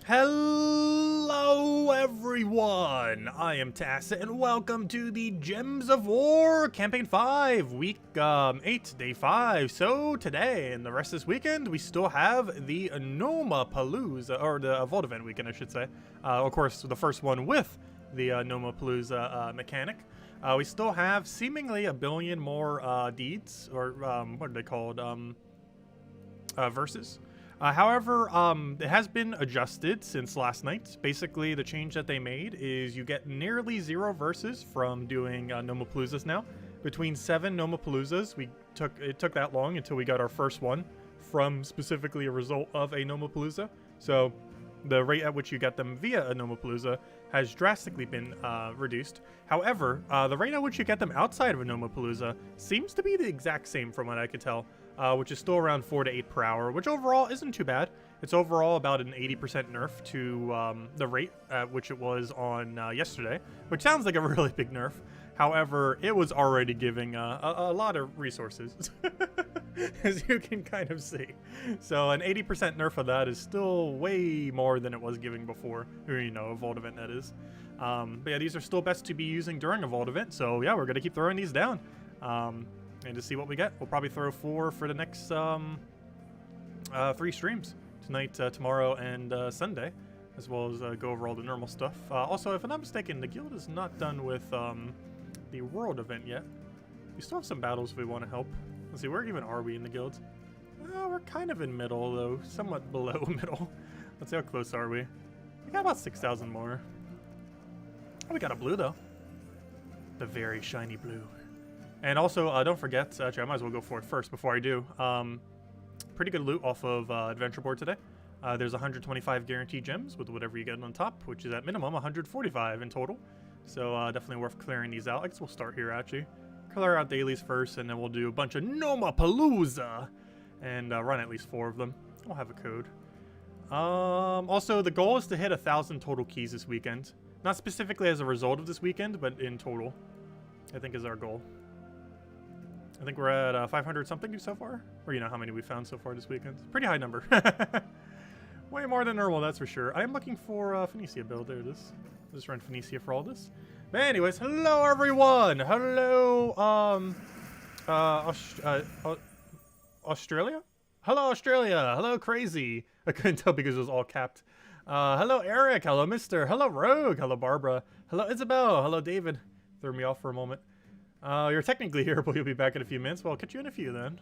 Hello everyone, I am Tacit and welcome to the Gems of War Campaign 5, Week 8, Day 5. So today and the rest of this weekend, we still have the Nomapalooza, or the Vault Event weekend I should say. Of course, the first one with the Nomapalooza mechanic. We still have seemingly a billion more deeds, or what are they called, verses. However, it has been adjusted since last night. Basically, the change that they made is you get nearly 0 verses from doing Nomapaloozas now. Between 7 Nomapaloozas, it took that long until we got our first one from specifically a result of a Nomapalooza. So the rate at which you get them via a Nomapalooza has drastically been reduced. However, the rate at which you get them outside of a Nomapalooza seems to be the exact same from what I could tell. Which is still around 4 to 8 per hour, which overall isn't too bad. It's overall about an 80% nerf to the rate at which it was on yesterday, which sounds like a really big nerf. However, it was already giving a lot of resources, as you can kind of see. So an 80% nerf of that is still way more than it was giving before, or, you know, a Vault event that is. But yeah, these are still best to be using during a Vault event, so yeah, we're going to keep throwing these down. And to see what we get. We'll probably throw 4 for the next 3 streams. Tonight, tomorrow, and Sunday. As well as go over all the normal stuff. Also, if I'm not mistaken, the guild is not done with the world event yet. We still have some battles if we want to help. Let's see, where even are we in the guild? We're kind of in middle, though. Somewhat below middle. Let's see, how close are we? We got about 6,000 more. Oh, we got a blue, though. The very shiny blue. And also, don't forget, actually, I might as well go for it first before I do. Pretty good loot off of Adventure Board today. There's 125 guaranteed gems with whatever you get on top, which is at minimum 145 in total. So definitely worth clearing these out. I guess we'll start here, actually. Clear out dailies first, and then we'll do a bunch of Nomapalooza and run at least 4 of them. I'll have a code. Also, the goal is to hit 1,000 total keys this weekend. Not specifically as a result of this weekend, but in total, I think is our goal. I think we're at 500 something so far, or you know how many we found so far this weekend. Pretty high number. Way more than normal, that's for sure. I am looking for Phoenicia build. There it is. I'll just run Phoenicia for all this. But anyways, hello everyone. Hello Australia. Hello Australia. Hello Crazy. I couldn't tell because it was all capped. Hello Eric. Hello Mister. Hello Rogue. Hello Barbara. Hello Isabel. Hello David. Threw me off for a moment. You're technically here, but you'll be back in a few minutes. Well, I'll catch you in a few then.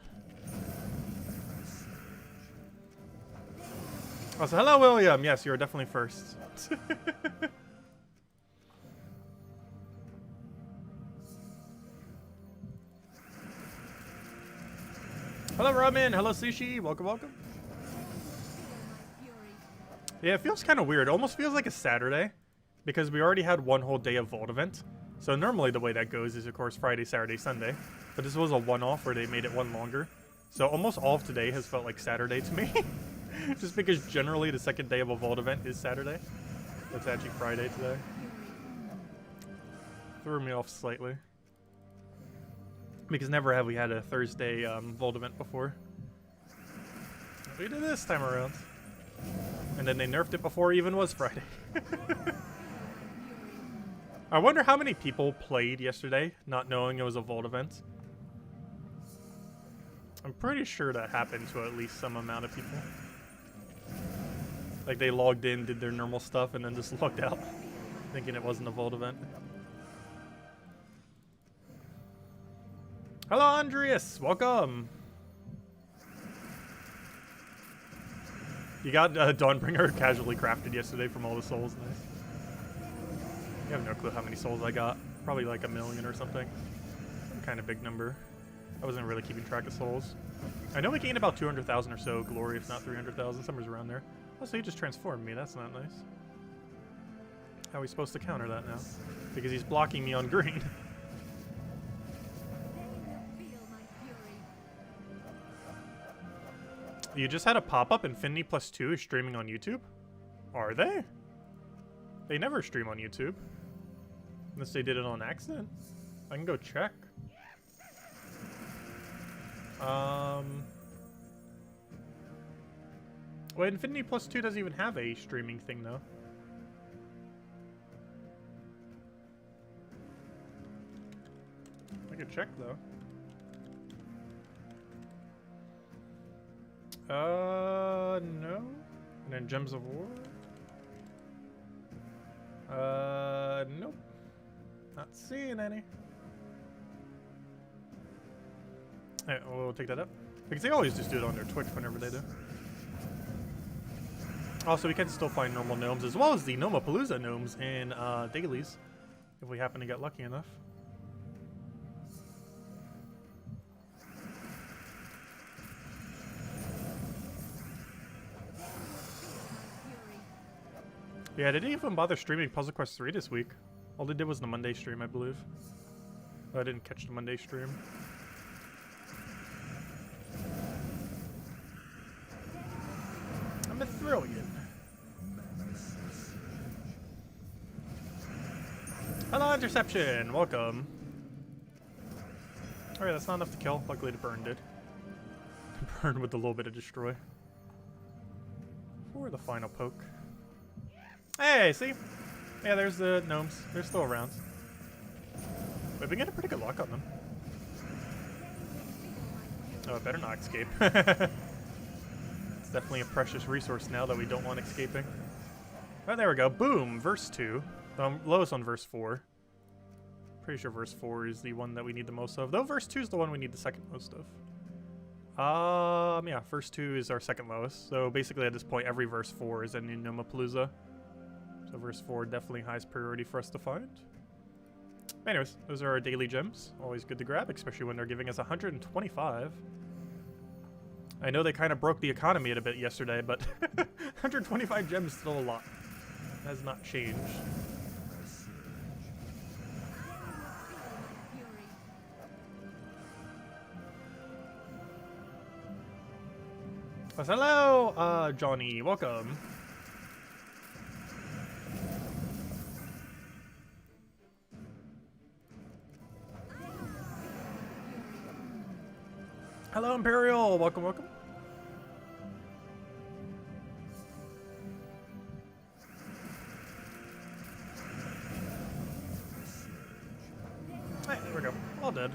Oh, so hello, William. Yes, you're definitely first. Hello, Ramen. Hello, Sushi. Welcome, welcome. Yeah, it feels kind of weird. It almost feels like a Saturday because we already had one whole day of Vault event. So normally the way that goes is, of course, Friday, Saturday, Sunday. But this was a one-off where they made it one longer. So almost all of today has felt like Saturday to me. Just because generally the second day of a Vault event is Saturday. It's actually Friday today. Threw me off slightly. Because never have we had a Thursday Vault event before. We did this time around. And then they nerfed it before it even was Friday. I wonder how many people played yesterday, not knowing it was a Vault event. I'm pretty sure that happened to at least some amount of people. Like they logged in, did their normal stuff, and then just logged out, thinking it wasn't a Vault event. Hello, Andreas! Welcome! You got Dawnbringer casually crafted yesterday from all the souls. Nice. I have no clue how many souls I got. Probably like 1 million or something. Some kind of big number. I wasn't really keeping track of souls. I know we gained about 200,000 or so glory, if not 300,000, somewhere's around there. Oh, so he just transformed me. That's not nice. How are we supposed to counter that now? Because he's blocking me on green. You just had a pop-up Infinity Plus 2 is streaming on YouTube? Are they? They never stream on YouTube. Unless they did it on accident. I can go check. Wait, Infinity Plus 2 doesn't even have a streaming thing, though. I could check, though. No. And then Gems of War? Nope. Not seeing any. Alright, we'll take that up. Because they always just do it on their Twitch whenever they do. Also, we can still find normal gnomes as well as the Gnomapalooza gnomes in dailies, if we happen to get lucky enough. Yeah, they didn't even bother streaming Puzzle Quest 3 this week. All they did was the Monday stream, I believe. I didn't catch the Monday stream. I'm a Thrillion. Hello, Interception! Welcome. Alright, that's not enough to kill. Luckily, the burn did. Burn with a little bit of destroy. For the final poke. Hey, see? Yeah, there's the gnomes. They're still around. We've been getting pretty good luck on them. Oh, it better not escape. It's definitely a precious resource now that we don't want escaping. Oh, there we go. Boom! Verse 2. Lowest on verse 4. Pretty sure verse 4 is the one that we need the most of. Though verse 2 is the one we need the second most of. Yeah, verse 2 is our second lowest. So basically at this point, every verse 4 is a new Gnomapalooza. So verse 4 definitely highest priority for us to find. Anyways, those are our daily gems. Always good to grab, especially when they're giving us 125. I know they kind of broke the economy a bit yesterday, but 125 gems is still a lot. It has not changed. Well, hello, Johnny. Welcome. Hello, Imperial. Welcome, welcome. Hey, there we go. All dead.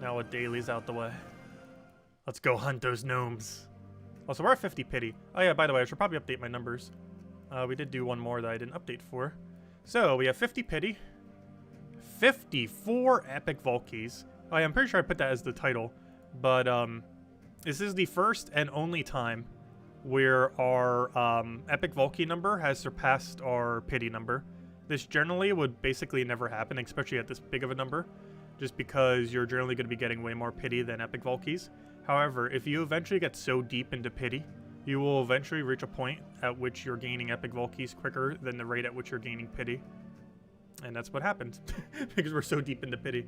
Now a daily's out the way. Let's go hunt those gnomes. Also, we're at 50 pity. Oh yeah, by the way, I should probably update my numbers. We did do one more that I didn't update for. So, we have 50 pity. 54 epic Volkeys. Oh yeah, I'm pretty sure I put that as the title. But, this is the first and only time where our, epic Volkey number has surpassed our pity number. This generally would basically never happen, especially at this big of a number, just because you're generally going to be getting way more pity than epic Volkeys. However, if you eventually get so deep into pity, you will eventually reach a point at which you're gaining epic Volkeys quicker than the rate at which you're gaining pity. And that's what happened, because we're so deep into pity.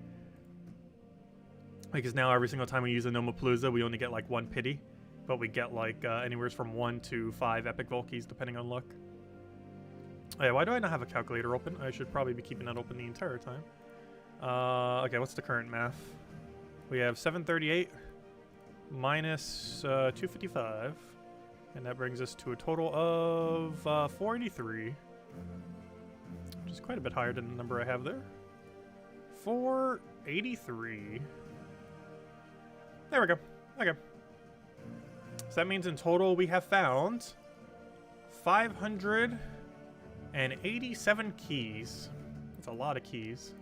Because now every single time we use a Gnomapalooza, we only get like 1 pity, but we get like anywhere from 1 to 5 epic Volkeys depending on luck. Oh yeah, why do I not have a calculator open? I should probably be keeping that open the entire time. Okay, what's the current math? We have 738 minus 255, and that brings us to a total of 483, which is quite a bit higher than the number I have there. 483. There we go. Okay. So that means in total we have found 587 keys. That's a lot of keys.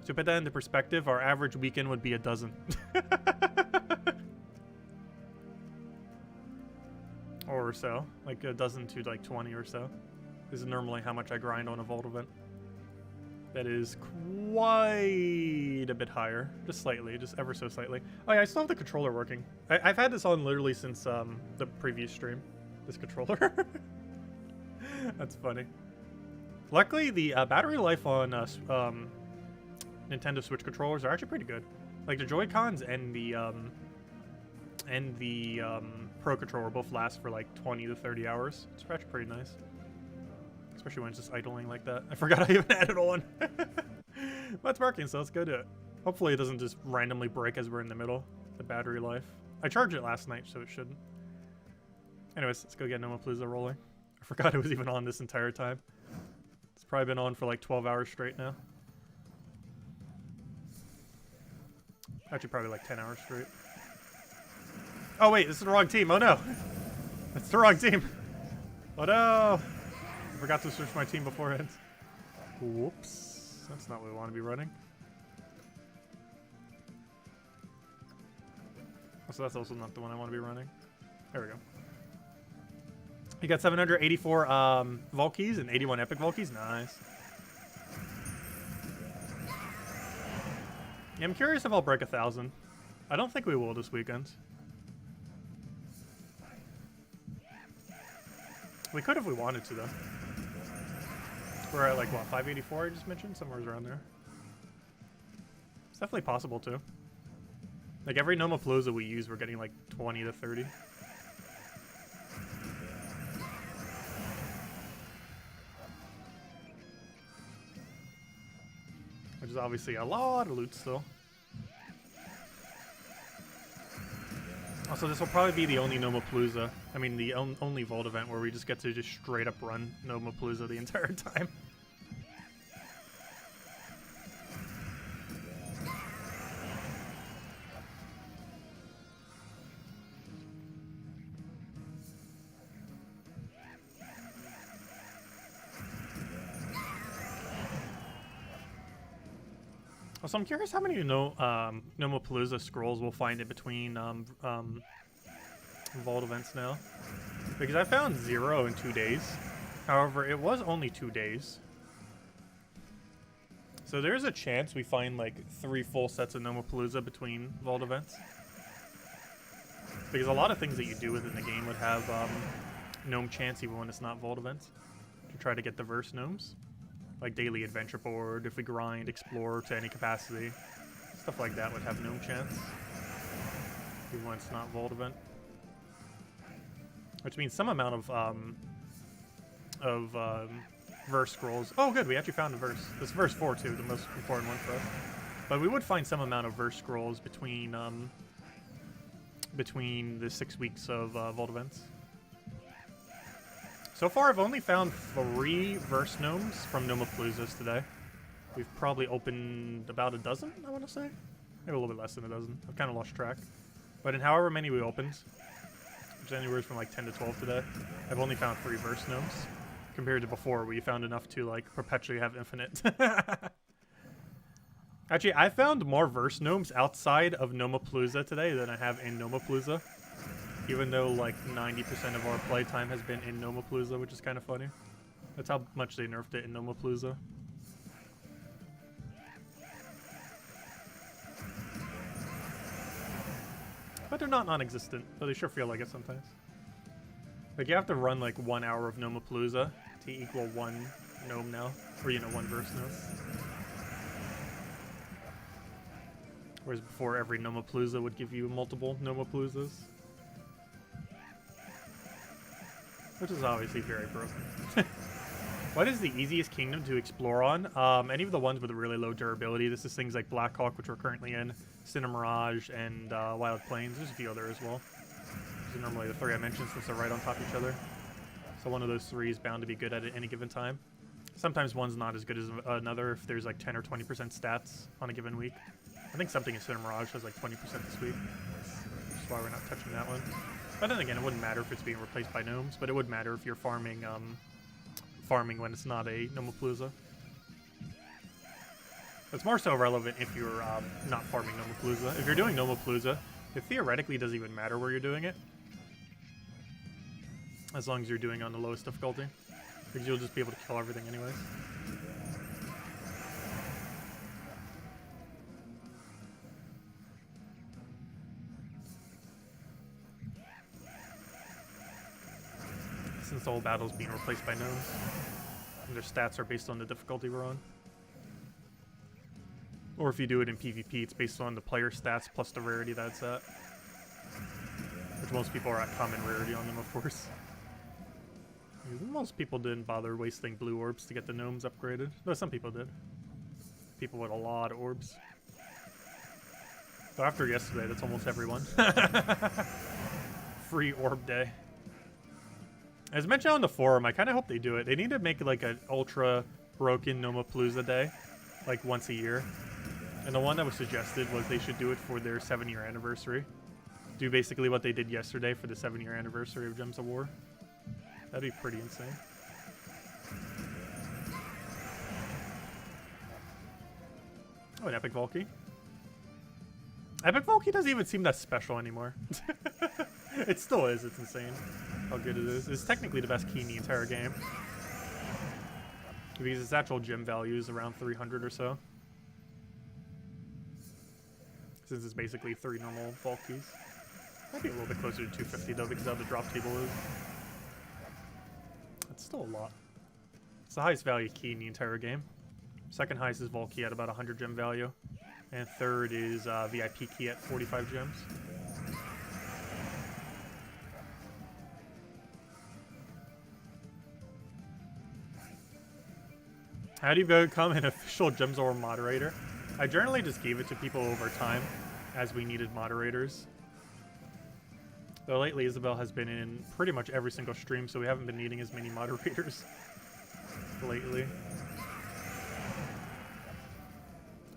To put that into perspective, our average weekend would be a dozen. Or so. Like a dozen to like 20 or so. This is normally how much I grind on a Vault event. That is quite a bit higher. Just slightly, just ever so slightly. Oh yeah, I still have the controller working. I've had this on literally since the previous stream. This controller. That's funny. Luckily, the battery life on Nintendo Switch controllers are actually pretty good. Like the Joy-Cons and the Pro controller both last for like 20 to 30 hours. It's actually pretty nice. Especially when it's just idling like that. I forgot I even added on. But it's working, so let's go do it. Hopefully it doesn't just randomly break as we're in the middle. The battery life. I charged it last night, so it shouldn't. Anyways, let's go get Nomapalooza rolling. I forgot it was even on this entire time. It's probably been on for like 12 hours straight now. Actually, probably like 10 hours straight. Oh wait, this is the wrong team. Oh no. That's the wrong team. Oh no. I forgot to switch my team beforehand. Whoops. That's not what we want to be running. So that's also not the one I want to be running. There we go. You got 784 Volkeys and 81 Epic Volkeys. Nice. Yeah, I'm curious if I'll break 1,000. I don't think we will this weekend. We could if we wanted to, though. We're at, like, what, 584 I just mentioned? Somewhere around there. It's definitely possible, too. Like, every Nomapalooza we use, we're getting, like, 20 to 30. Which is obviously a lot of loot still. Also, this will probably be the only Nomapalooza. I mean, the only Vault event where we just get to just straight up run Nomapalooza the entire time. So I'm curious how many Nomapalooza scrolls we'll find in between Vault events now. Because I found 0 in 2 days. However, it was only 2 days. So there's a chance we find like 3 full sets of Nomapalooza between Vault events. Because a lot of things that you do within the game would have gnome chance even when it's not Vault events. To try to get the verse gnomes. Like daily adventure board, if we grind, explore to any capacity. Stuff like that would have gnome chance. Even when it's not Vault event. Which means some amount of verse scrolls. Oh good, we actually found a verse. This verse 4 too, the most important one for us. But we would find some amount of verse scrolls between the 6 weeks of Vault events. So far, I've only found 3 verse gnomes from Nomapaloozas today. We've probably opened about a dozen, I want to say. Maybe a little bit less than a dozen. I've kind of lost track. But in however many we opened, which is anywhere from like 10 to 12 today, I've only found 3 verse gnomes. Compared to before, where you found enough to like perpetually have infinite. Actually, I found more verse gnomes outside of Nomapalooza today than I have in Nomapalooza. Even though like 90% of our playtime has been in Nomapalooza, which is kind of funny. That's how much they nerfed it in Nomapalooza. But they're not non-existent, but they sure feel like it sometimes. Like you have to run like 1 hour of Nomapalooza to equal 1 gnome now, or you know, 1 verse gnome. Whereas before, every Nomapalooza would give you multiple Nomapaloozas. Which is obviously very broken. What is the easiest kingdom to explore on? Any of the ones with a really low durability. This is things like Blackhawk, which we're currently in, Cinemirage, and Wild Plains. There's a few other as well. These are normally the 3 I mentioned since they're right on top of each other. So one of those 3 is bound to be good at any given time. Sometimes one's not as good as another if there's like 10 or 20% stats on a given week. I think something in Cinemirage has like 20% this week. That's why we're not touching that one. But then again, it wouldn't matter if it's being replaced by gnomes, but it would matter if you're farming when it's not a Nomapalooza. It's more so relevant if you're not farming Nomapalooza. If you're doing Nomapalooza, it theoretically doesn't even matter where you're doing it. As long as you're doing it on the lowest difficulty. Because you'll just be able to kill everything anyways. Since all battles being replaced by gnomes, and their stats are based on the difficulty we're on. Or if you do it in PvP, it's based on the player stats plus the rarity that it's at. Which most people are at common rarity on them, of course. Most people didn't bother wasting blue orbs to get the gnomes upgraded. Though some people did. People with a lot of orbs. So after yesterday, that's almost everyone. Free orb day. As mentioned on the forum, I kind of hope they do it. They need to make like an ultra broken Nomapalooza day, like once a year. And the one that was suggested was they should do it for their 7-year anniversary. Do basically what they did yesterday for the 7-year anniversary of Gems of War. That'd be pretty insane. Oh, an Epic Valky. Epic Valky doesn't even seem that special anymore. It still is. It's insane how good it is. It's technically the best key in the entire game. Because its actual gem value is around 300 or so. Since it's basically 3 normal Valkies. Might be a little bit closer to 250 though because of how the drop table is. That's still a lot. It's the highest value key in the entire game. Second highest is Valky at about 100 gem value. And third is VIP key at 45 gems. How do you become an official Gems of War moderator? I generally just gave it to people over time as we needed moderators. Though lately Isabel has been in pretty much every single stream, so we haven't been needing as many moderators lately.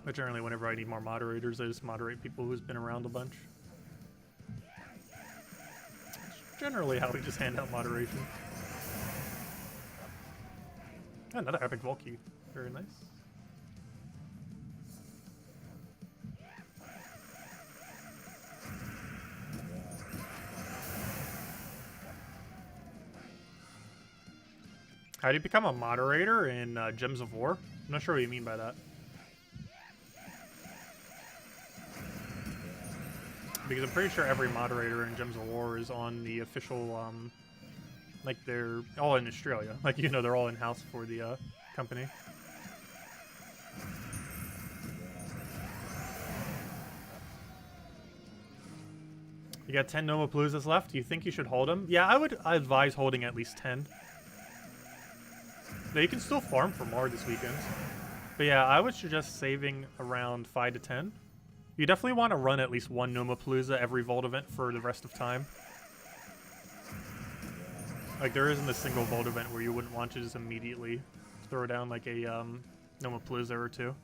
But generally whenever I need more moderators, I just moderate people who's been around a bunch. It's generally how we just hand out moderation. Another Epic Valky. Very nice. How do you become a moderator in Gems of War? I'm not sure what you mean by that. Because I'm pretty sure every moderator in Gems of War is on the official, like they're all in Australia. Like, you know, they're all in-house for the company. You got 10 Nomapaloozas left. Do you think you should hold them? Yeah, I would advise holding at least 10. Now, you can still farm for more this weekend. But yeah, I would suggest saving around 5 to 10. You definitely want to run at least one Nomapalooza every Vault event for the rest of time. Like, there isn't a single Vault event where you wouldn't want to just immediately throw down, like, a Nomapalooza or two.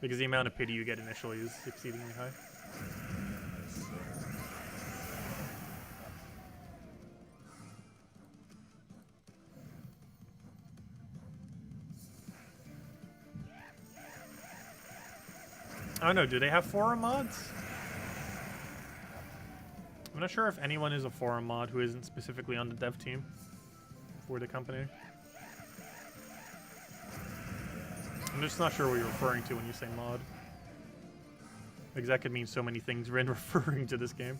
Because the amount of pity you get initially is exceedingly high. I don't know, do they have forum mods? I'm not sure if anyone is a forum mod who isn't specifically on the dev team for the company. I'm just not sure what you're referring to when you say mod. Because that could mean so many things when referring to this game.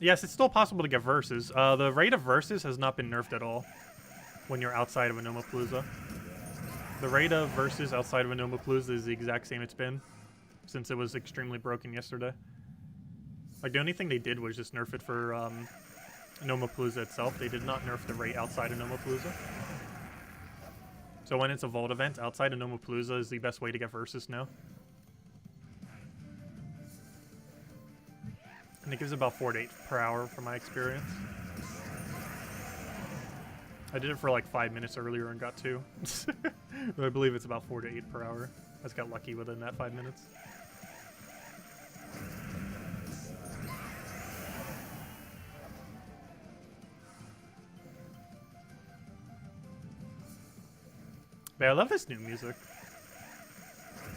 Yes, it's still possible to get verses. The rate of verses has not been nerfed at all when you're outside of a Nomapalooza. The rate of verses outside of a Nomapalooza is the exact same it's been since it was extremely broken yesterday. Like, the only thing they did was just nerf it for Nomapalooza itself. They did not nerf the rate outside of Nomapalooza. So when it's a Vault event, outside of Nomapalooza is the best way to get verses now. And it gives about 4 to 8 per hour from my experience. I did it for like 5 minutes earlier and got 2. But I believe it's about 4 to 8 per hour. I just got lucky within that 5 minutes. But I love this new music.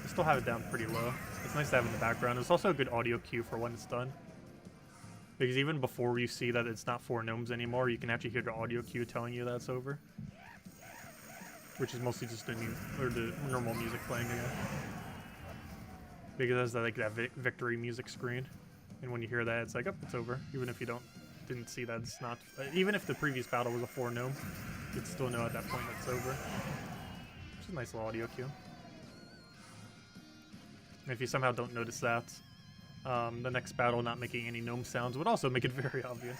I still have it down pretty low. It's nice to have in the background. It's also a good audio cue for when it's done. Because even before you see that it's not 4 gnomes anymore, you can actually hear the audio cue telling you that it's over. Which is mostly just the normal music playing again. Because it has that, like, that victory music screen. And when you hear that, it's like, oh, it's over. Even if you didn't see that it's not... even if the previous battle was a 4 gnome, you'd still know at that point that it's over. Which is a nice little audio cue. And if you somehow don't notice that, the next battle not making any gnome sounds would also make it very obvious.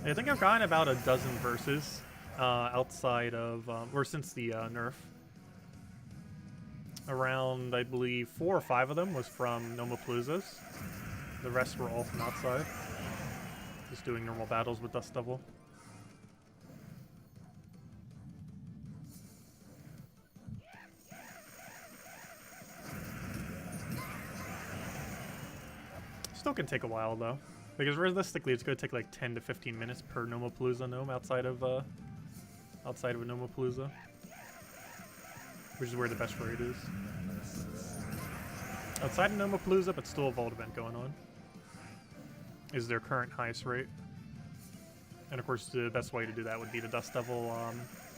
I think I've gotten about a dozen verses outside of, or since the nerf. Around, I believe, 4 or 5 of them was from Nomapaloozas. The rest were all from outside. Just doing normal battles with Dust Devil. Still can take a while though, because realistically it's going to take like 10 to 15 minutes per Nomapalooza gnome outside of a Nomapalooza, which is where the best rate is. Outside of Nomapalooza, but still a Vault event going on, is their current highest rate. And of course, the best way to do that would be the Dust Devil,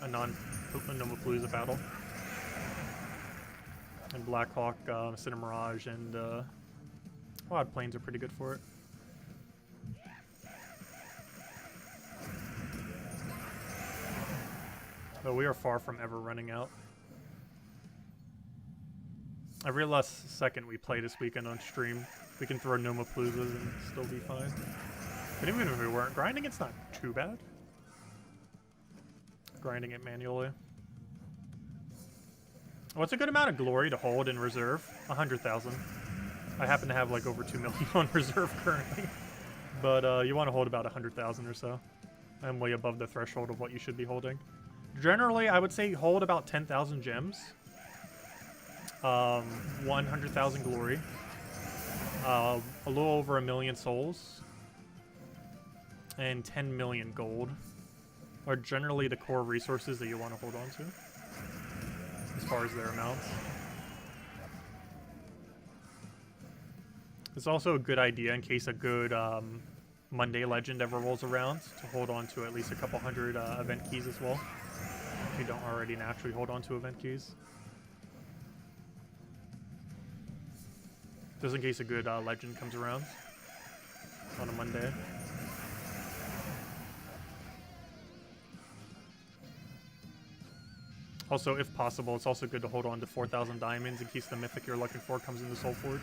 a non-Nomapalooza battle. And Blackhawk, Cinemirage, and Odd Plains are pretty good for it. But we are far from ever running out. Every last second we play this weekend on stream, we can throw Nomapaloozas and still be fine. But even if we weren't grinding, it's not too bad. Grinding it manually. What's a good amount of glory to hold in reserve? 100,000. I happen to have like over 2 million on reserve currently. But you want to hold about 100,000 or so. I'm way above the threshold of what you should be holding. Generally, I would say hold about 10,000 gems. 100,000 glory. A little over 1 million souls. And 10 million gold are generally the core resources that you want to hold on to, as far as their amounts. It's also a good idea in case a good Monday Legend ever rolls around to hold on to at least a couple hundred event keys as well, if you don't already naturally hold on to event keys. Just in case a good Legend comes around on a Monday. Also, if possible, it's also good to hold on to 4,000 diamonds in case the mythic you're looking for comes into Soulforge.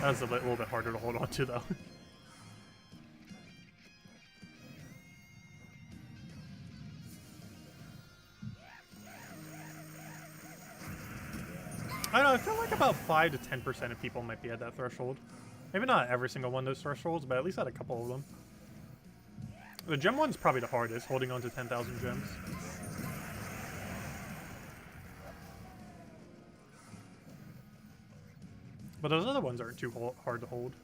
That's a little bit harder to hold on to, though. I don't know, I feel like about 5 to 10% of people might be at that threshold. Maybe not every single one of those thresholds, but at least at a couple of them. The gem one's probably the hardest, holding on to 10,000 gems. But those other ones aren't too hard to hold.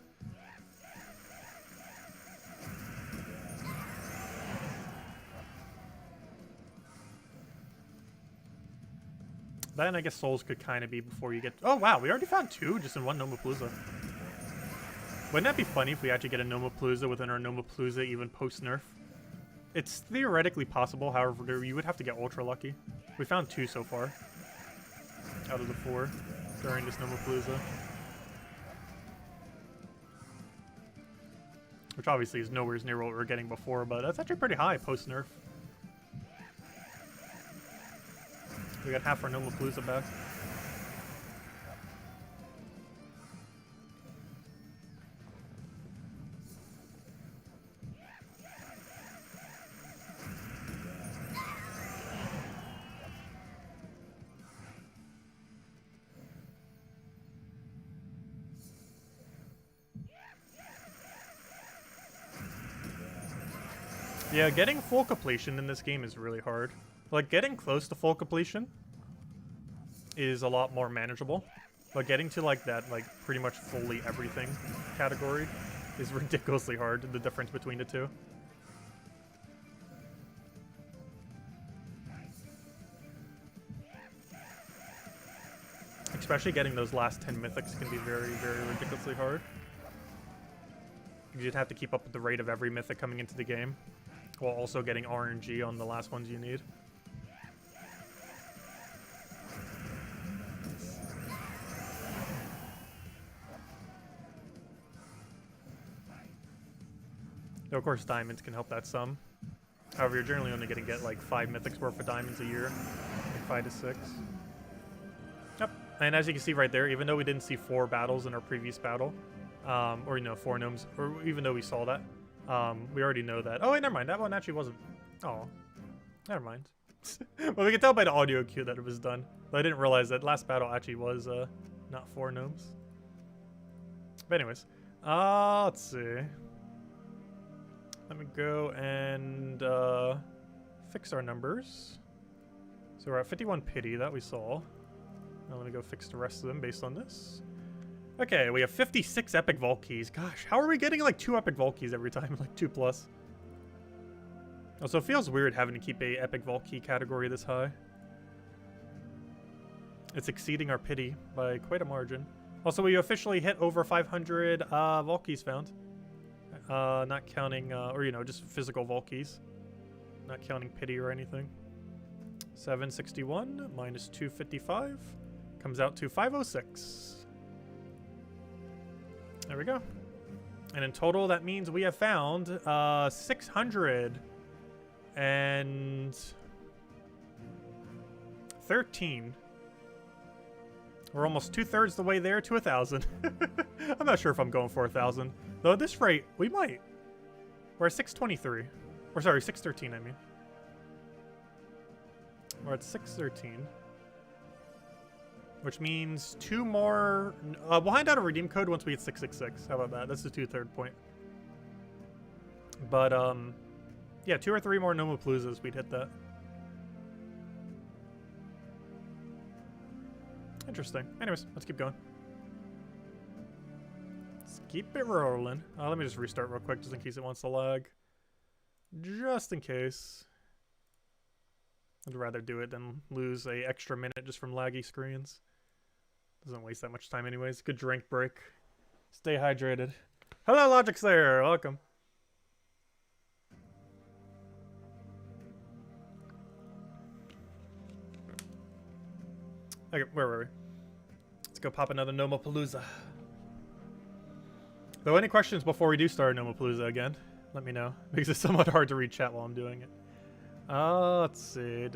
Then I guess souls could kind of be before you get... Oh wow, we already found 2 just in one Nomapalooza. Wouldn't that be funny if we actually get a Nomapalooza within our Nomapalooza even post-nerf? It's theoretically possible, however, you would have to get ultra lucky. We found 2 so far out of the 4 during this Nomapalooza. Which obviously is nowhere near what we were getting before, but that's actually pretty high post-nerf. We got half our Nomapalooza back. Yeah, getting full completion in this game is really hard. Like, getting close to full completion is a lot more manageable. But getting to, like, that, like, pretty much fully everything category is ridiculously hard, the difference between the two. Especially getting those last 10 mythics can be very, very ridiculously hard. You'd have to keep up with the rate of every mythic coming into the game, while also getting RNG on the last ones you need. Though of course diamonds can help that some. However, you're generally only going to get like 5 mythics worth of diamonds a year. Like 5 to 6. Yep. And as you can see right there, even though we didn't see 4 battles in our previous battle, or you know, 4 gnomes, or even though we saw that, We already know that. Oh, wait, never mind. That one actually wasn't. Oh, never mind. Well, we can tell by the audio cue that it was done. But I didn't realize that last battle actually was not 4 gnomes. But anyways, let's see. Let me go and fix our numbers. So we're at 51 pity, that we saw. Now let me go fix the rest of them based on this. Okay, we have 56 epic vault keys. Gosh, how are we getting like 2 epic vault keys every time? Like 2+. Also, it feels weird having to keep a epic vault key category this high. It's exceeding our pity by quite a margin. Also, we officially hit over 500 vault keys found. Not counting, or you know, just physical vault keys. Not counting pity or anything. 761 minus 255 comes out to 506. There we go. And in total, that means we have found 613. We're almost 2/3 the way there to 1,000. I'm not sure if I'm going for 1,000. Though at this rate, we might. We're at 623. Or sorry, 613, I mean. We're at 613. Which means 2 more... we'll hand out a redeem code once we hit 666. How about that? That's the 2/3 point. But, yeah, 2 or 3 more Nomapaloozas, we'd hit that. Interesting. Anyways, let's keep going. Let's keep it rolling. Let me just restart real quick just in case it wants to lag. Just in case. I'd rather do it than lose a extra minute just from laggy screens. Doesn't waste that much time anyways. Good drink break. Stay hydrated. Hello, Logic's there. Welcome. Okay, where were we? Let's go pop another Nomapalooza. Though any questions before we do start Nomapalooza again, let me know. Because it's somewhat hard to read chat while I'm doing it. Let's see.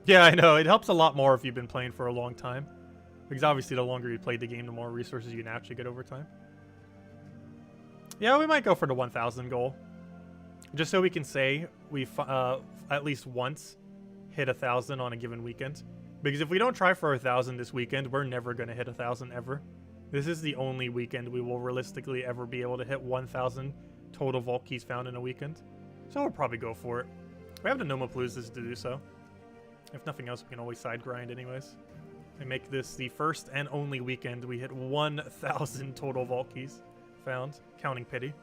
Yeah, I know. It helps a lot more if you've been playing for a long time. Because obviously the longer you play the game, the more resources you can actually get over time. Yeah, we might go for the 1,000 goal. Just so we can say we've at least once hit 1,000 on a given weekend. Because if we don't try for 1,000 this weekend, we're never going to hit 1,000 ever. This is the only weekend we will realistically ever be able to hit 1,000 total vault keys found in a weekend. So we'll probably go for it. We have the Nomapaloozas to do so. If nothing else, we can always side grind anyways. And make this the first and only weekend we hit 1,000 total vault keys found, counting pity.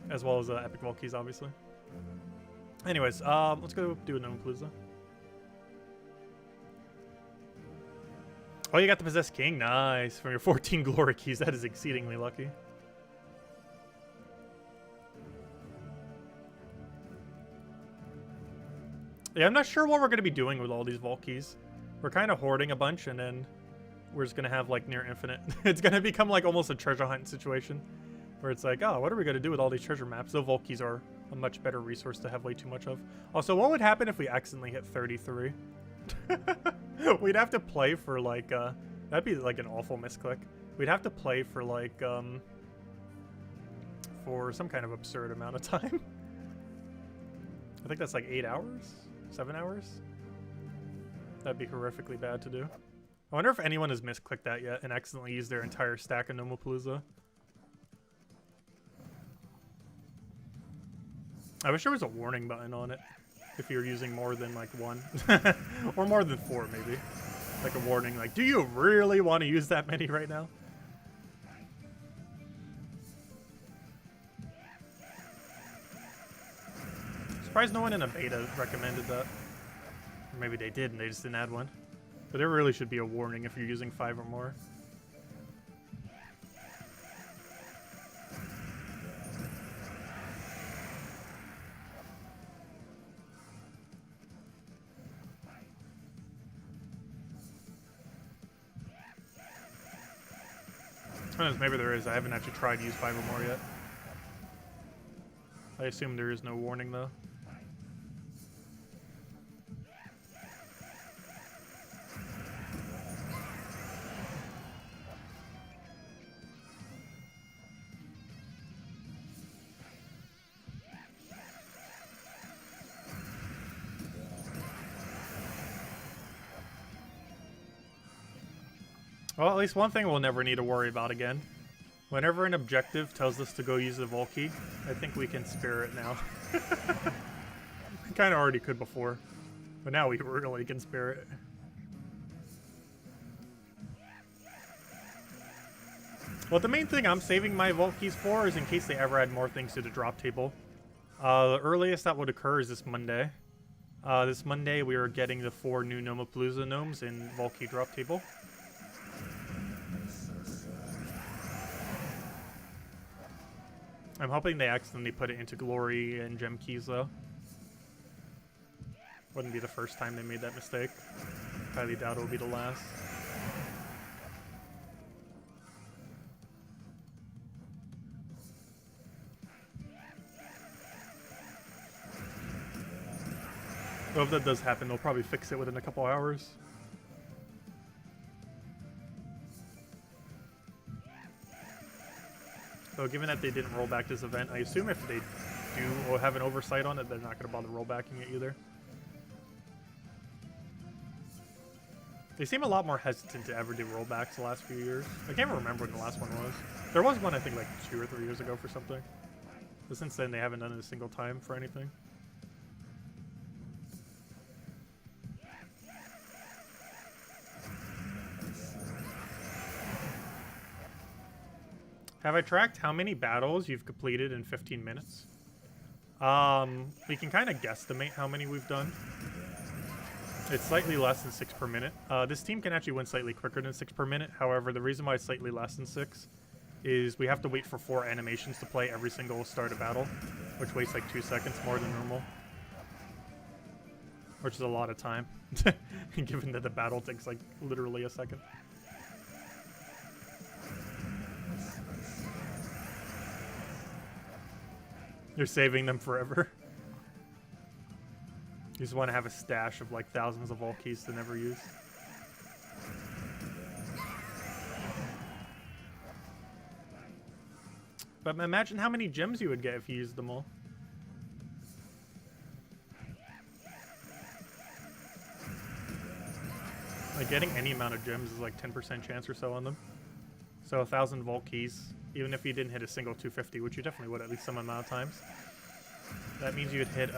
As well as epic vault keys, obviously. Anyways, let's go do a Nomapalooza. Oh, you got the Possessed King? Nice. From your 14 glory keys. That is exceedingly lucky. Yeah, I'm not sure what we're going to be doing with all these vault keys. We're kind of hoarding a bunch, and then we're just going to have, like, near infinite. It's going to become, like, almost a treasure hunt situation. Where it's like, oh, what are we going to do with all these treasure maps? The vault keys are a much better resource to have way too much of. Also, what would happen if we accidentally hit 33? We'd have to play for, like, that'd be, like, an awful misclick. We'd have to play for, like, for some kind of absurd amount of time. I think that's, like, 8 hours? 7 hours? That'd be horrifically bad to do. I wonder if anyone has misclicked that yet and accidentally used their entire stack of Nomapalooza. I wish there was a warning button on it if you're using more than like 1 or more than 4 maybe, like a warning like, do you really want to use that many right now? Surprised no one in a beta recommended that, or maybe they did and they just didn't add one, but there really should be a warning if you're using 5 or more. Maybe there is. I haven't actually tried to use 5 or more yet. I assume there is no warning though. Well, at least one thing we'll never need to worry about again. Whenever an objective tells us to go use the Vault Key, I think we can spare it now. We kind of already could before, but now we really can spare it. Well, the main thing I'm saving my Vault Keys for is in case they ever add more things to the drop table. The earliest that would occur is this Monday. This Monday we are getting the 4 new Nomapalooza gnomes in Vault Key drop table. I'm hoping they accidentally put it into Glory and Gem Keys, though. Wouldn't be the first time they made that mistake. Highly doubt it will be the last. So if that does happen, they'll probably fix it within a couple hours. So given that they didn't roll back this event, I assume if they do or have an oversight on it, they're not going to bother rollbacking it either. They seem a lot more hesitant to ever do rollbacks the last few years. I can't remember when the last one was. There was one, I think, like 2 or 3 years ago for something. But since then, they haven't done it a single time for anything. Have I tracked how many battles you've completed in 15 minutes? We can kind of guesstimate how many we've done. It's slightly less than 6 per minute. This team can actually win slightly quicker than 6 per minute. However, the reason why it's slightly less than 6 is we have to wait for 4 animations to play every single start of battle, which waits like 2 seconds more than normal. Which is a lot of time, given that the battle takes like literally a second. You're saving them forever. You just want to have a stash of like thousands of Vault Keys to never use. But imagine how many gems you would get if you used them all. Like getting any amount of gems is like 10% chance or so on them. So 1,000 Vault Keys, even if you didn't hit a single 250, which you definitely would at least some amount of times. That means you'd hit,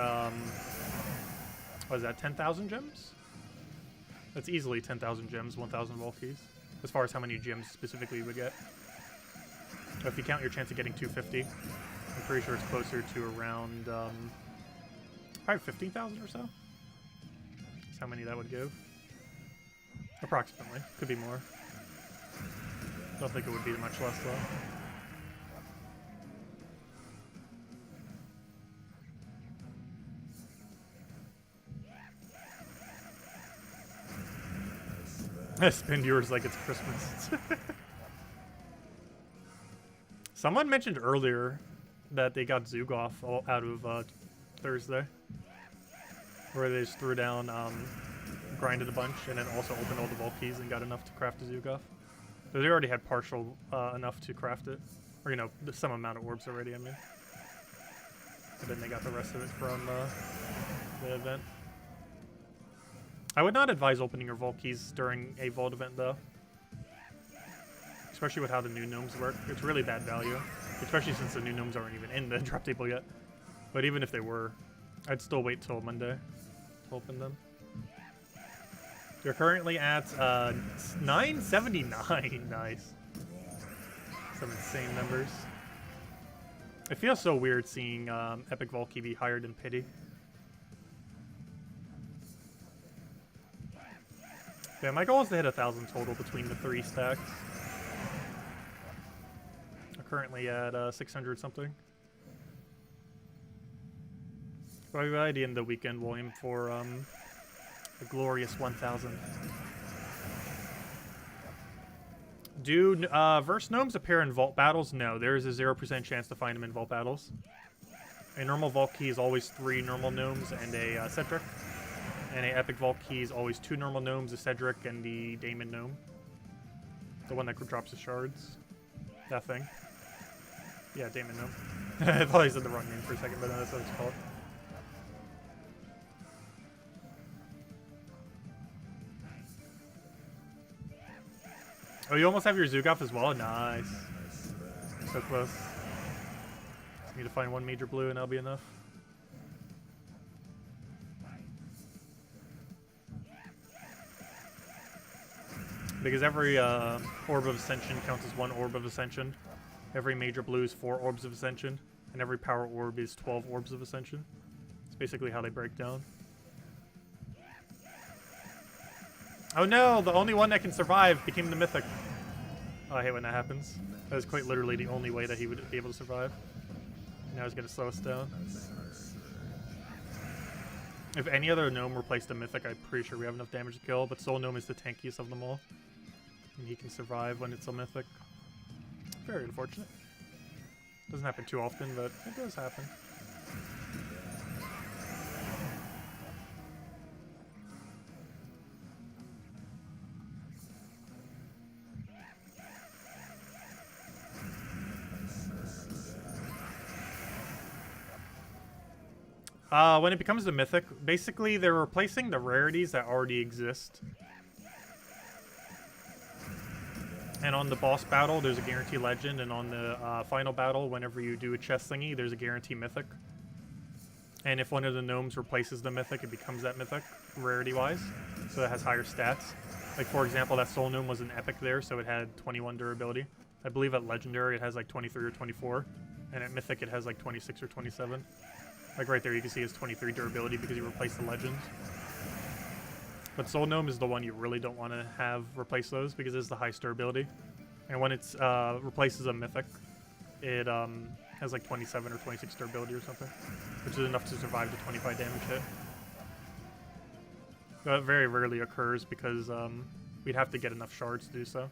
what is that, 10,000 gems? That's easily 10,000 gems, 1,000 Vault Keys, as far as how many gems specifically you would get. So if you count your chance of getting 250, I'm pretty sure it's closer to around, probably 15,000 or so. That's how many that would give. Approximately. Could be more. Don't think it would be much less, though. Spend yours like it's Christmas. Someone mentioned earlier that they got Zugoff out of Thursday. Where they just threw down, grinded a bunch, and then also opened all the Vault Keys and got enough to craft a Zugoff. So they already had partial enough to craft it. Or, you know, some amount of orbs already, I mean. But then they got the rest of it from the event. I would not advise opening your Vault Keys during a Vault event, though. Especially with how the new gnomes work. It's really bad value. Especially since the new gnomes aren't even in the drop table yet. But even if they were, I'd still wait till Monday to open them. You're currently at 979. Nice. Some insane numbers. It feels so weird seeing Epic Vault Key be higher than Pity. Yeah, my goal is to hit 1,000 total between the 3 stacks. I'm currently at 600 something. By the end of the weekend, we'll aim for the glorious 1,000. Do verse gnomes appear in vault battles? No, there is a 0% chance to find them in vault battles. A normal vault key is always 3 normal gnomes and a Cedric. And a epic vault key is always 2 normal gnomes, a Cedric, and the Daemon gnome. The one that drops the shards. That thing. Yeah, Daemon gnome. I thought I said the wrong name for a second, but no, that's what it's called. Oh, you almost have your Zugoff as well? Nice. So close. Just need to find one major blue and that'll be enough. Because every Orb of Ascension counts as one Orb of Ascension. Every major blue is 4 Orbs of Ascension. And every Power Orb is 12 Orbs of Ascension. It's basically how they break down. Oh no! The only one that can survive became the Mythic. Oh, I hate when that happens. That is quite literally the only way that he would be able to survive. Now he's going to slow us down. If any other gnome replaced the Mythic, I'm pretty sure we have enough damage to kill, but Soul Gnome is the tankiest of them all. And he can survive when it's a Mythic. Very unfortunate. Doesn't happen too often, but it does happen. When it becomes the Mythic, basically they're replacing the rarities that already exist. And on the boss battle, there's a guarantee legend, and on the final battle, whenever you do a chest thingy, there's a guarantee mythic. And if one of the gnomes replaces the mythic, it becomes that mythic, rarity-wise, so it has higher stats. Like, for example, that Soul Gnome was an epic there, so it had 21 durability. I believe at Legendary it has like 23 or 24, and at Mythic it has like 26 or 27. Like right there you can see it's 23 durability because you replaced the legends. But Soul Gnome is the one you really don't want to have replace those because it's the highest durability. And when it's replaces a Mythic, it has like 27 or 26 durability or something, which is enough to survive the 25 damage hit. That very rarely occurs because we'd have to get enough shards to do so,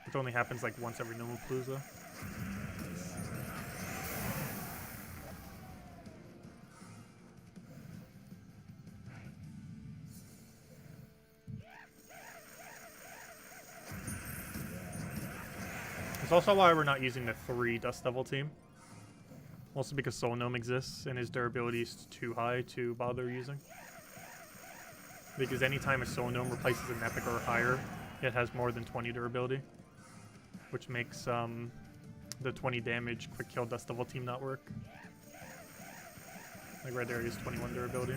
which only happens like once every Nomapalooza. It's also why we're not using the 3 Dust Devil team. Also because Soul Gnome exists and his durability is too high to bother using. Because anytime a Soul Gnome replaces an epic or higher, it has more than 20 durability. Which makes the 20 damage quick kill Dust Devil team not work. Like right there is 21 durability.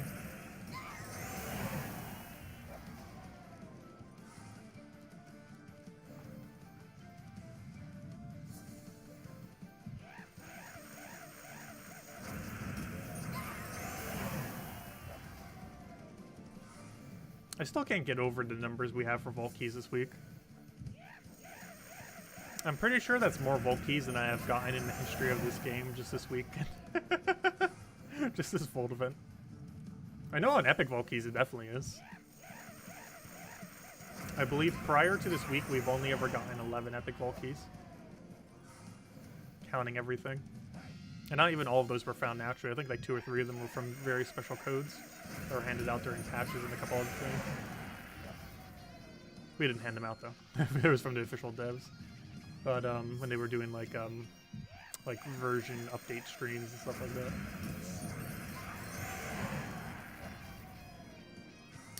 I still can't get over the numbers we have for Vault Keys this week. I'm pretty sure that's more Vault Keys than I have gotten in the history of this game just this week. Just this Vault event. I know on Epic Vault Keys it definitely is. I believe prior to this week we've only ever gotten 11 Epic Vault Keys. Counting everything. And not even all of those were found naturally. I think like 2 or 3 of them were from very special codes that were handed out during patches and a couple other things. We didn't hand them out though. It was from the official devs. But when they were doing like version update streams and stuff like that.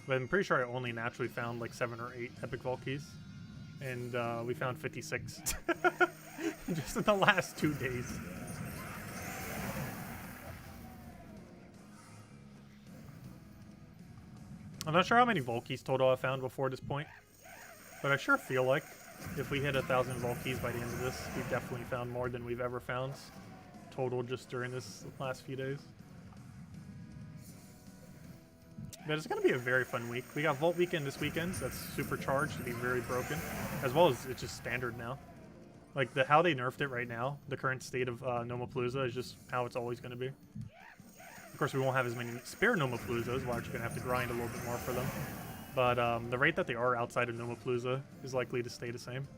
But I'm pretty sure I only naturally found like 7 or 8 Epic Vault Keys. And we found 56. Just in the last 2 days. I'm not sure how many Vault Keys total I found before this point, but I sure feel like if we hit 1,000 Vault Keys by the end of this, we've definitely found more than we've ever found total just during this last few days. But it's going to be a very fun week. We got Vault Weekend this weekend, so that's supercharged to be very broken, as well as it's just standard now. Like, how they nerfed it right now, the current state of Nomapalooza is just how it's always going to be. Of course, we won't have as many spare Nomapaloozas. We're actually going to have to grind a little bit more for them. But the rate that they are outside of Nomapalooza is likely to stay the same.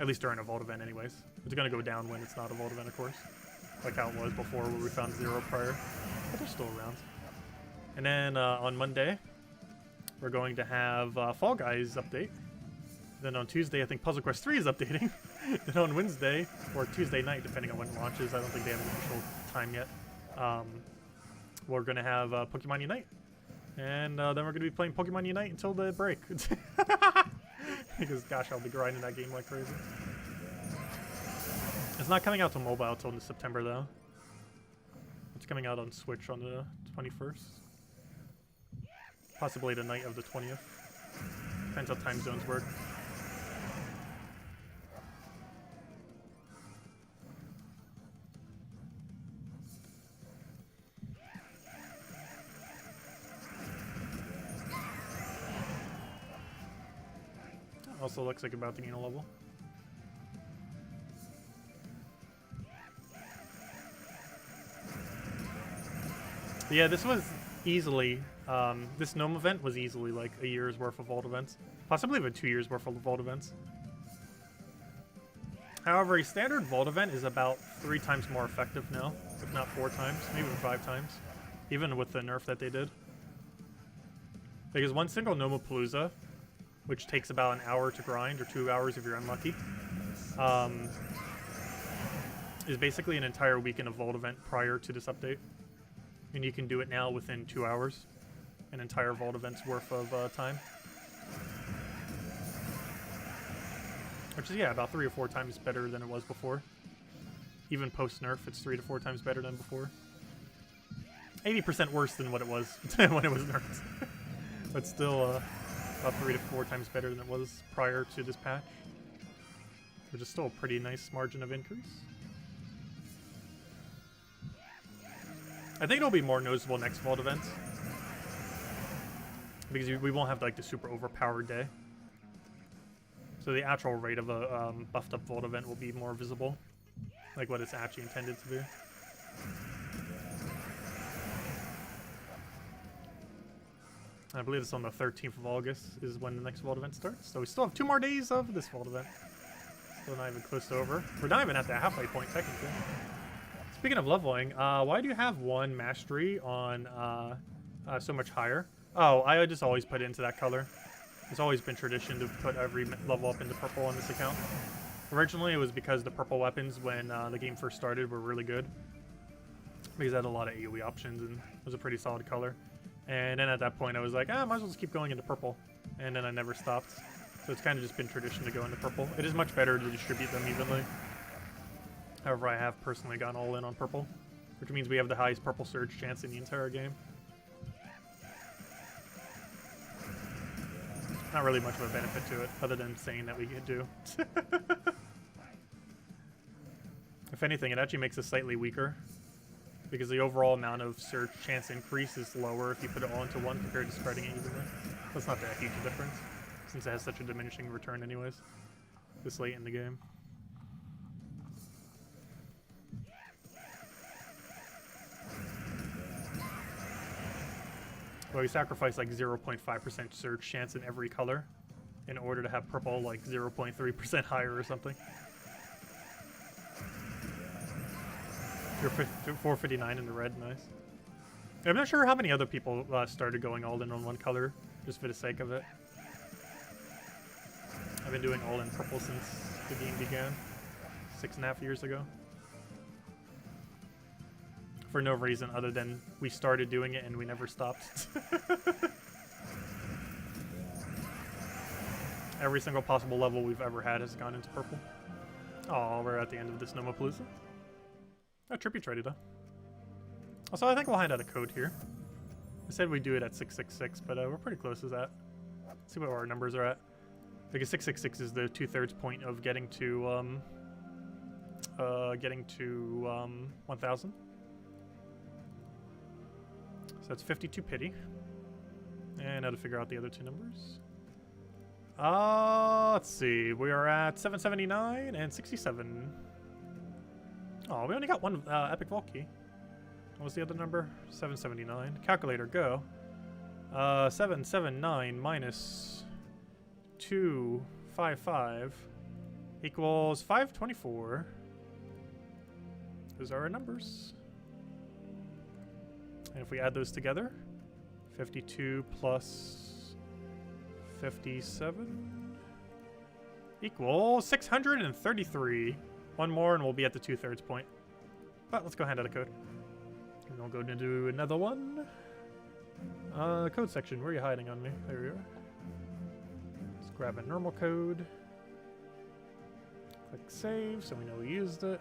At least during a Vault event anyways. It's going to go down when it's not a Vault event, of course. Like how it was before where we found 0 prior. But they're still around. And then on Monday, we're going to have Fall Guys update. Then on Tuesday, I think Puzzle Quest 3 is updating. Then on Wednesday, or Tuesday night, depending on when it launches, I don't think they have an official time yet. We're going to have Pokemon Unite. And then we're going to be playing Pokemon Unite until the break. Because gosh, I'll be grinding that game like crazy. It's not coming out to mobile until in September though. It's coming out on Switch on the 21st. Possibly the night of the 20th. Depends how time zones work. Also looks like about to gain a level. Yeah, this was easily, this Gnome event was easily like a year's worth of vault events. Possibly even 2 years worth of vault events. However, a standard vault event is about 3 times more effective now, if not 4 times, maybe even 5 times, even with the nerf that they did. Because one single Gnomapalooza, which takes about an hour to grind, or 2 hours if you're unlucky, is basically an entire weekend of vault event prior to this update. And you can do it now within 2 hours, an entire vault event's worth of time. Which is, yeah, about 3 or 4 times better than it was before. Even post-nerf, it's 3 to 4 times better than before. 80% worse than what it was when it was nerfed. But still, about 3 to 4 times better than it was prior to this patch. Which is still a pretty nice margin of increase. I think it'll be more noticeable next vault events. Because we won't have like the super overpowered day. So the actual rate of a buffed up vault event will be more visible. Like what it's actually intended to be. I believe it's on the 13th of August is when the next vault event starts. So we still have 2 more days of this vault event. Still not even close to over. We're not even at the halfway point technically. Speaking of leveling, why do you have 1 mastery on so much higher? Oh, I just always put it into that color. It's always been tradition to put every level up into purple on this account. Originally, it was because the purple weapons, when the game first started, were really good. Because it had a lot of AoE options and it was a pretty solid color. And then at that point, I was like, might as well just keep going into purple. And then I never stopped. So it's kind of just been tradition to go into purple. It is much better to distribute them evenly. However, I have personally gone all in on purple, which means we have the highest purple surge chance in the entire game. Not really much of a benefit to it, other than saying that we do. If anything, it actually makes it slightly weaker, because the overall amount of surge chance increase is lower if you put it all into 1 compared to spreading it evenly. That's not that huge a difference, since it has such a diminishing return anyways, this late in the game. Well, we sacrifice like 0.5% surge chance in every color in order to have purple like 0.3% higher or something. You're 459 in the red, nice. I'm not sure how many other people started going all in on 1 color, just for the sake of it. I've been doing all in purple since the game began, 6.5 years ago. For no reason other than we started doing it and we never stopped. Every single possible level we've ever had has gone into purple. Oh, we're at the end of this Gnomapalooza. Oh, Trippy's ready though. Also, I think we'll hand out a code here. I said we'd do it at 666, but we're pretty close to that. Let's see what our numbers are at. Because 666 is the 2/3 point of getting to 1,000. So that's 52 pity. And now to figure out the other 2 numbers. Let's see. We are at 779 and 67. Oh, we only got 1 epic vault key. What was the other number? 779. Calculator, go. 779 minus 255 equals 524. Those are our numbers. And if we add those together, 52 plus 57 equals 633. 1 more and we'll be at the 2/3 point. But let's go hand out a code. And we'll go into another one. Code section, where are you hiding on me? There we are. Let's Grab a normal code. Click save so we know we used it.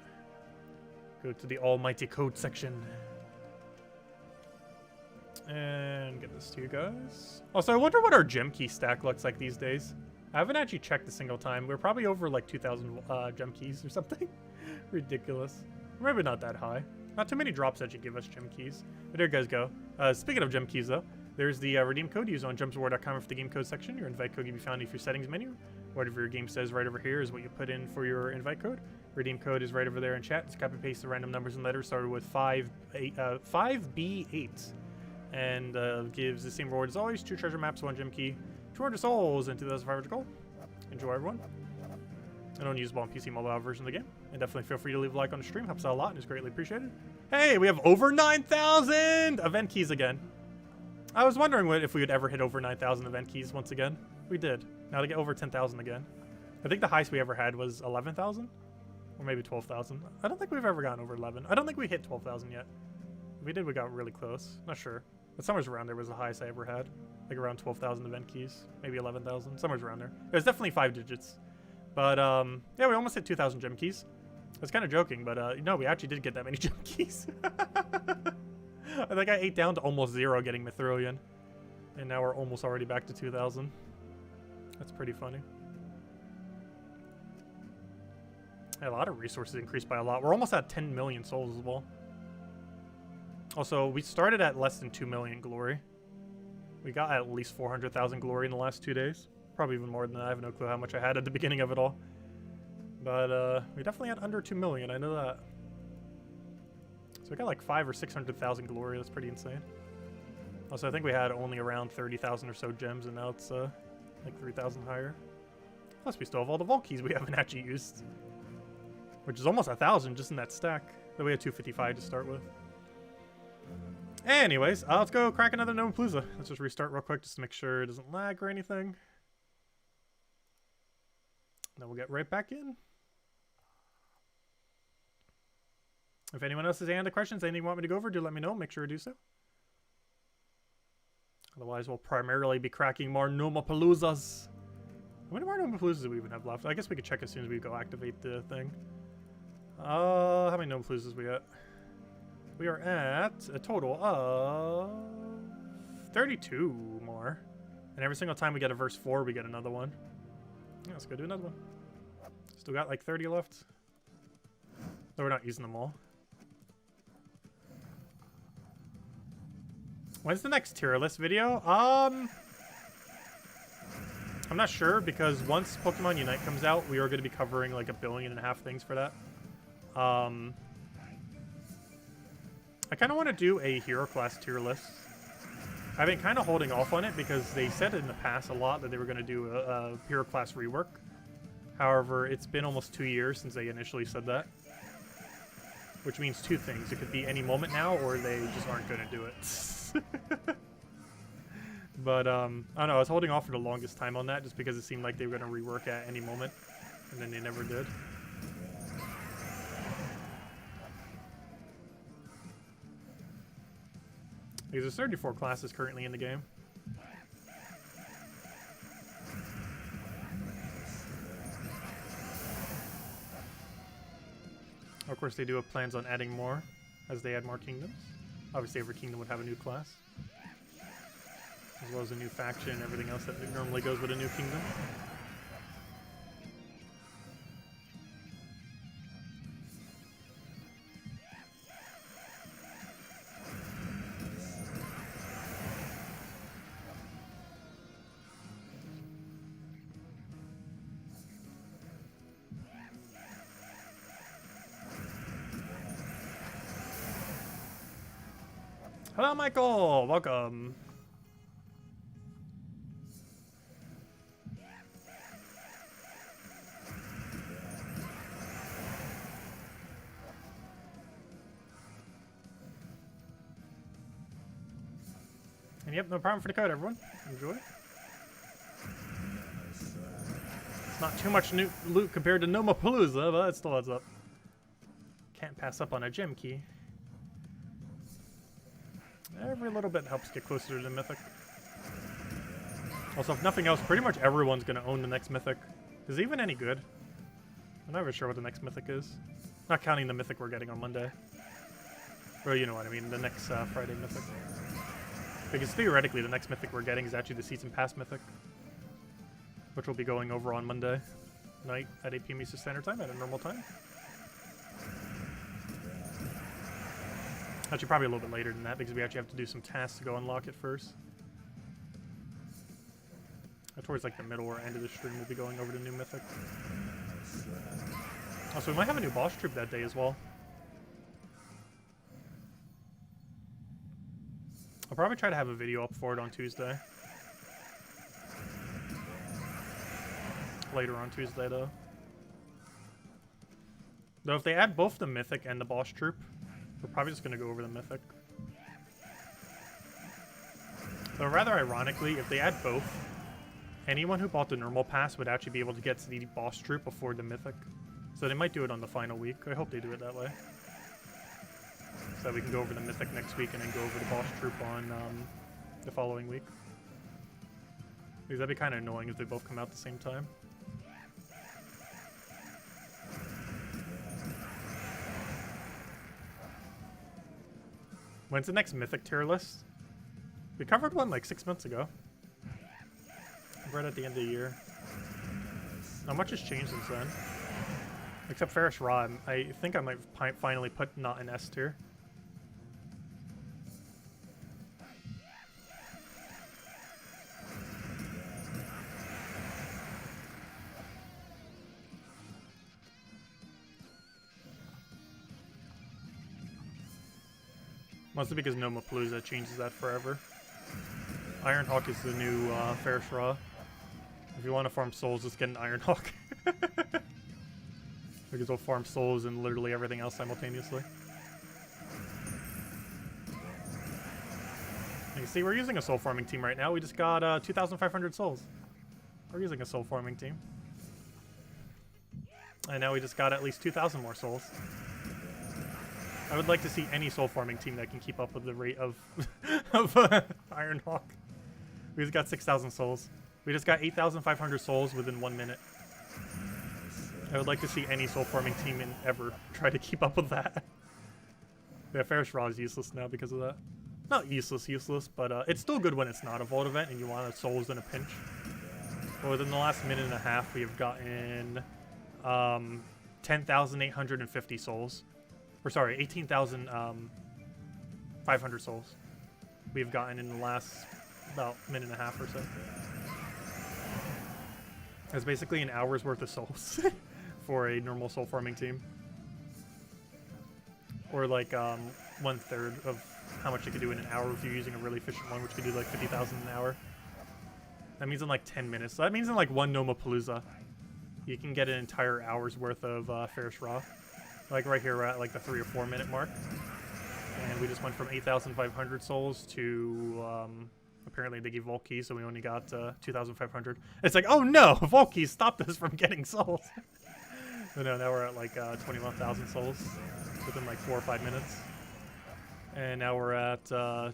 Go to the almighty code section. And get this to you guys. Also, I wonder what our gem key stack looks like these days. I haven't actually checked a single time. We're probably over like 2,000 gem keys or something. Ridiculous. Maybe not that high. Not too many drops that you give us gem keys. But there you guys go. Speaking of gem keys though, there's the redeem code used on jumpswar.com for the game code section. Your invite code can be found in your settings menu. Whatever your game says right over here is what you put in for your invite code. Redeem code is right over there in chat. Just copy paste the random numbers and letters started with 5B8. And gives the same reward as always. 2 treasure maps, 1 gem key, 200 souls, and 2,500 gold. Enjoy, everyone. I don't use on PC mobile version of the game. And definitely feel free to leave a like on the stream. Helps out a lot and is greatly appreciated. Hey, we have over 9,000 event keys again. I was wondering if we would ever hit over 9,000 event keys once again. We did. Now to get over 10,000 again. I think the highest we ever had was 11,000. Or maybe 12,000. I don't think we've ever gotten over 11. I don't think we hit 12,000 yet. If we did, we got really close. Not sure. But somewhere around there was the highest I ever had. Like around 12,000 event keys. Maybe 11,000. Somewhere around there. It was definitely 5 digits. But, yeah, we almost hit 2,000 gem keys. I was kind of joking, but, no, we actually did get that many gem keys. I think I ate down to almost 0 getting Mithrilian. And now we're almost already back to 2,000. That's pretty funny. Yeah, a lot of resources increased by a lot. We're almost at 10 million souls as well. Also, we started at less than 2 million glory. We got at least 400,000 glory in the last 2 days. Probably even more than that. I have no clue how much I had at the beginning of it all. But we definitely had under 2 million. I know that. So we got like 500,000 or 600,000 glory. That's pretty insane. Also, I think we had only around 30,000 or so gems, and now it's like 3,000 higher. Plus, we still have all the vault keys we haven't actually used, which is almost 1,000 just in that stack. Then we had 255 to start with. Anyways, let's go crack another Nomapalooza. Let's just restart real quick just to make sure it doesn't lag or anything. Then we'll get right back in. If anyone else has any other questions, anything you want me to go over, do let me know. Make sure to do so. Otherwise, we'll primarily be cracking more Nomapaloozas. How many more Nomapaloozas do we even have left? I guess we could check as soon as we go activate the thing. How many Nomapaloozas we at? We are at a total of 32 more. And every single time we get a verse 4, we get another one. Yeah, let's go do another one. Still got like 30 left. Though we're not using them all. When's the next tier list video? I'm not sure, because once Pokemon Unite comes out, we are going to be covering like 1.5 billion things for that. I kind of want to do a hero class tier list. I've been kind of holding off on it because they said in the past a lot that they were going to do a hero class rework. However, it's been almost 2 years since they initially said that. Which means 2 things. It could be any moment now, or they just aren't going to do it. But, I don't know. I was holding off for the longest time on that just because it seemed like they were going to rework at any moment. And then they never did. Because there's 34 classes currently in the game. Of course, they do have plans on adding more as they add more kingdoms. Obviously, every kingdom would have a new class, as well as a new faction and everything else that normally goes with a new kingdom. Hello, Michael! Welcome! And yep, no problem for the code, everyone. Enjoy. It's not too much new loot compared to Nomapalooza, but it still adds up. Can't pass up on a gem key. Every little bit helps get closer to the mythic. Also, if nothing else, pretty much everyone's going to own the next mythic. Is it even any good? I'm not even sure what the next mythic is. Not counting the mythic we're getting on Monday. Or you know what I mean, the next Friday mythic. Because theoretically, the next mythic we're getting is actually the Season Pass mythic. Which we'll be going over on Monday night at 8 p.m. Eastern Standard Time at a normal time. Actually, probably a little bit later than that because we actually have to do some tasks to go unlock it first. Towards like the middle or end of the stream, we'll be going over the new mythic. Also, we might have a new boss troop that day as well. I'll probably try to have a video up for it on Tuesday. Later on Tuesday, though. Though if they add both the mythic and the boss troop, we're probably just going to go over the mythic. Though rather ironically, if they add both, anyone who bought the normal pass would actually be able to get to the boss troop before the mythic. So they might do it on the final week. I hope they do it that way. So that we can go over the mythic next week and then go over the boss troop on the following week. Because that'd be kind of annoying if they both come out at the same time. When's the next mythic tier list? We covered one like 6 months ago. Right at the end of the year. Not much has changed since then. Except Ferris Ra. I think I might finally put not in S tier. Mostly because Nomapalooza changes that forever. Ironhawk is the new Ferris Ra. If you want to farm souls, just get an Ironhawk. Because we'll farm souls and literally everything else simultaneously. You can see we're using a soul farming team right now. We just got 2,500 souls. We're using a soul farming team. And now we just got at least 2,000 more souls. I would like to see any soul farming team that can keep up with the rate of, Ironhawk. We just got 6,000 souls. We just got 8,500 souls within 1 minute. I would like to see any soul farming team ever try to keep up with that. Yeah, Ferris Ra is useless now because of that. Not useless, but it's still good when it's not a vault event and you want a souls in a pinch. But within the last minute and a half, we have gotten 10,850 souls. Or sorry, 18,500 souls we've gotten in the last about minute and a half or so. That's basically an hour's worth of souls for a normal soul farming team. Or like 1/3 of how much you could do in an hour if you're using a really efficient one, which could do like 50,000 an hour. That means in like 10 minutes. So that means in like one Nomapalooza, you can get an entire hour's worth of Ferris Ra. Like right here, we're at like the 3 or 4 minute mark. And we just went from 8,500 souls to, apparently they gave Vault Keys, so we only got 2,500. It's like, oh no, Vault Keys stopped us from getting souls. But no, now we're at like 21,000 souls within like 4 or 5 minutes. And now we're at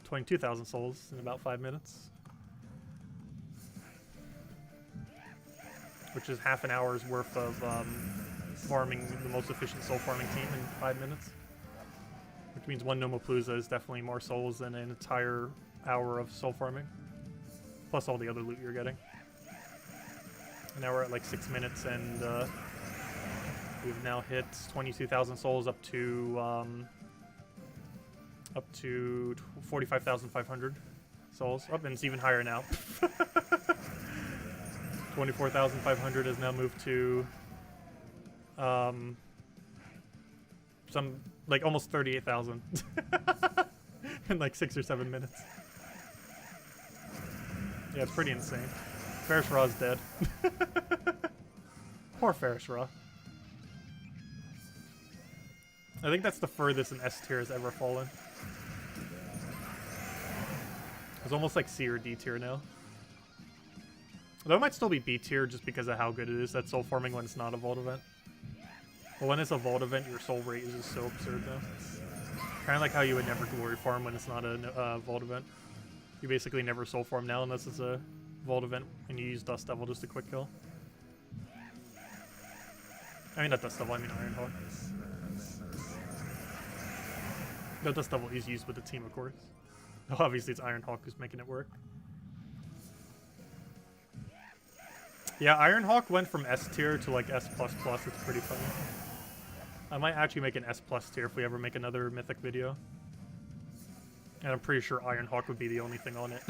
22,000 souls in about 5 minutes. Which is half an hour's worth of farming the most efficient soul farming team in 5 minutes. Which means one Nomapalooza is definitely more souls than an entire hour of soul farming. Plus all the other loot you're getting. And now we're at like 6 minutes and we've now hit 22,000 souls up to 45,500 souls. Oh, and it's even higher now. 24,500 has now moved to some like almost 38,000 in like 6 or 7 minutes. Yeah, it's pretty insane. Ferris Ra's dead. Poor Ferris Ra. I think that's the furthest an S tier has ever fallen. It's almost like C or D tier now. Though it might still be B tier just because of how good it is at soul farming when it's not a vault event. But when it's a vault event, your soul rate is just so absurd now. Kind of like how you would never glory farm when it's not a vault event. You basically never soul farm now unless it's a Vault event and you use Dust Devil just a quick kill. I mean not Dust Devil, I mean Ironhawk. No, Dust Devil is used with the team, of course. Obviously it's Ironhawk who's making it work. Yeah, Ironhawk went from S tier to like S++, it's pretty funny. I might actually make an S+ tier if we ever make another Mythic video. And I'm pretty sure Ironhawk would be the only thing on it.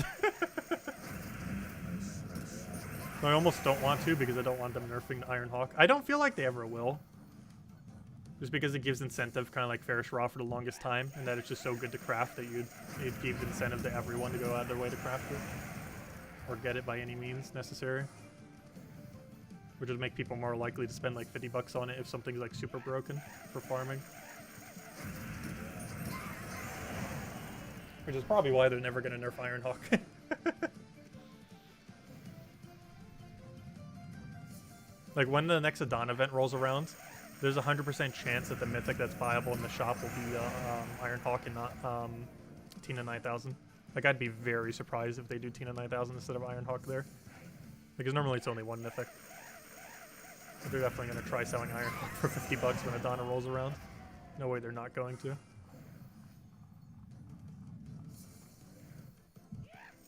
I almost don't want to because I don't want them nerfing Ironhawk. I don't feel like they ever will. Just because it gives incentive, kind of like Ferris Raw for the longest time, and that it's just so good to craft that it gives incentive to everyone to go out of their way to craft it. Or get it by any means necessary. Which would make people more likely to spend like 50 bucks on it if something's like super broken for farming. Which is probably why they're never going to nerf Ironhawk. Like when the next Adon event rolls around, there's a 100% chance that the Mythic that's viable in the shop will be Ironhawk and not Tina 9000. Like I'd be very surprised if they do Tina 9000 instead of Ironhawk there. Because normally it's only one Mythic. But they're definitely going to try selling Ironhawk for 50 bucks when Adana rolls around. No way they're not going to.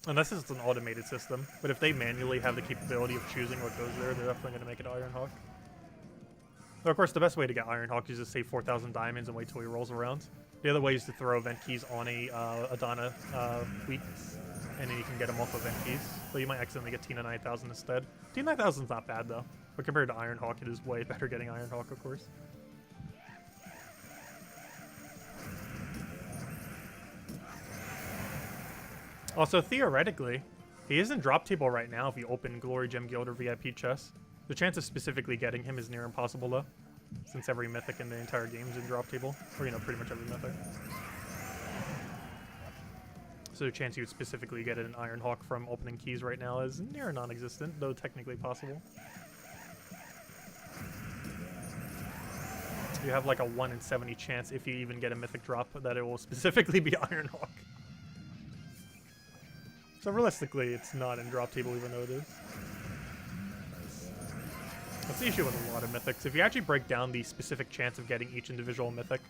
Unless it's an automated system. But if they manually have the capability of choosing what goes there, they're definitely going to make it Ironhawk. Though, of course, the best way to get Ironhawk is to save 4,000 diamonds and wait till he rolls around. The other way is to throw event keys on a Adana wheat, and then you can get them off event keys. So you might accidentally get Tina 9000 instead. Tina 9000's not bad, though. But compared to Ironhawk, it is way better getting Ironhawk, of course. Also, theoretically, he is in drop table right now if you open Glory Gem Guild or VIP chest. The chance of specifically getting him is near impossible, though, since every mythic in the entire game is in drop table. Or, you know, pretty much every mythic. So the chance you would specifically get an Ironhawk from opening keys right now is near non-existent, though technically possible. You have like a 1 in 70 chance if you even get a mythic drop that it will specifically be Ironhawk. So realistically, it's not in drop table even though it is. That's the issue with a lot of mythics. If you actually break down the specific chance of getting each individual mythic,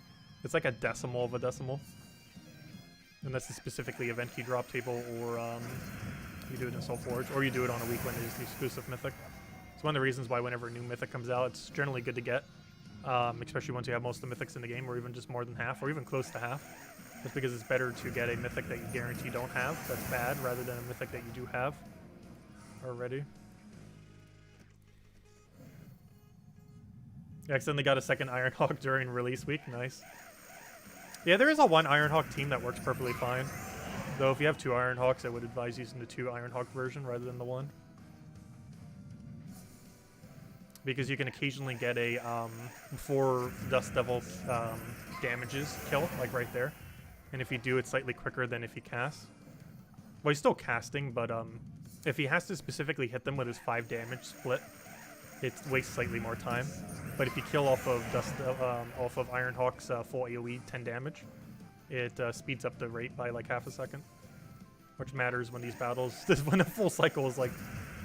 it's like a decimal of a decimal. Unless it's specifically event key drop table, or you do it in Soul Forge, or you do it on a week when it is the exclusive mythic. It's one of the reasons why whenever a new mythic comes out, it's generally good to get. Especially once you have most of the mythics in the game, or even just more than half, or even close to half. Just because it's better to get a mythic that you guarantee don't have, that's bad, rather than a mythic that you do have already. You accidentally got a second Ironhawk during release week, nice. Yeah, there is a one Ironhawk team that works perfectly fine. Though if you have two Ironhawks, I would advise using the 2 Ironhawk version rather than the 1. Because you can occasionally get a, before Dust Devil damages kill, like right there. And if you do, it's slightly quicker than if you cast. Well, he's still casting, but if he has to specifically hit them with his 5 damage split, it wastes slightly more time. But if you kill off of Ironhawk's full AoE 10 damage, it speeds up the rate by like half a second. Which matters when these battles, when the full cycle is like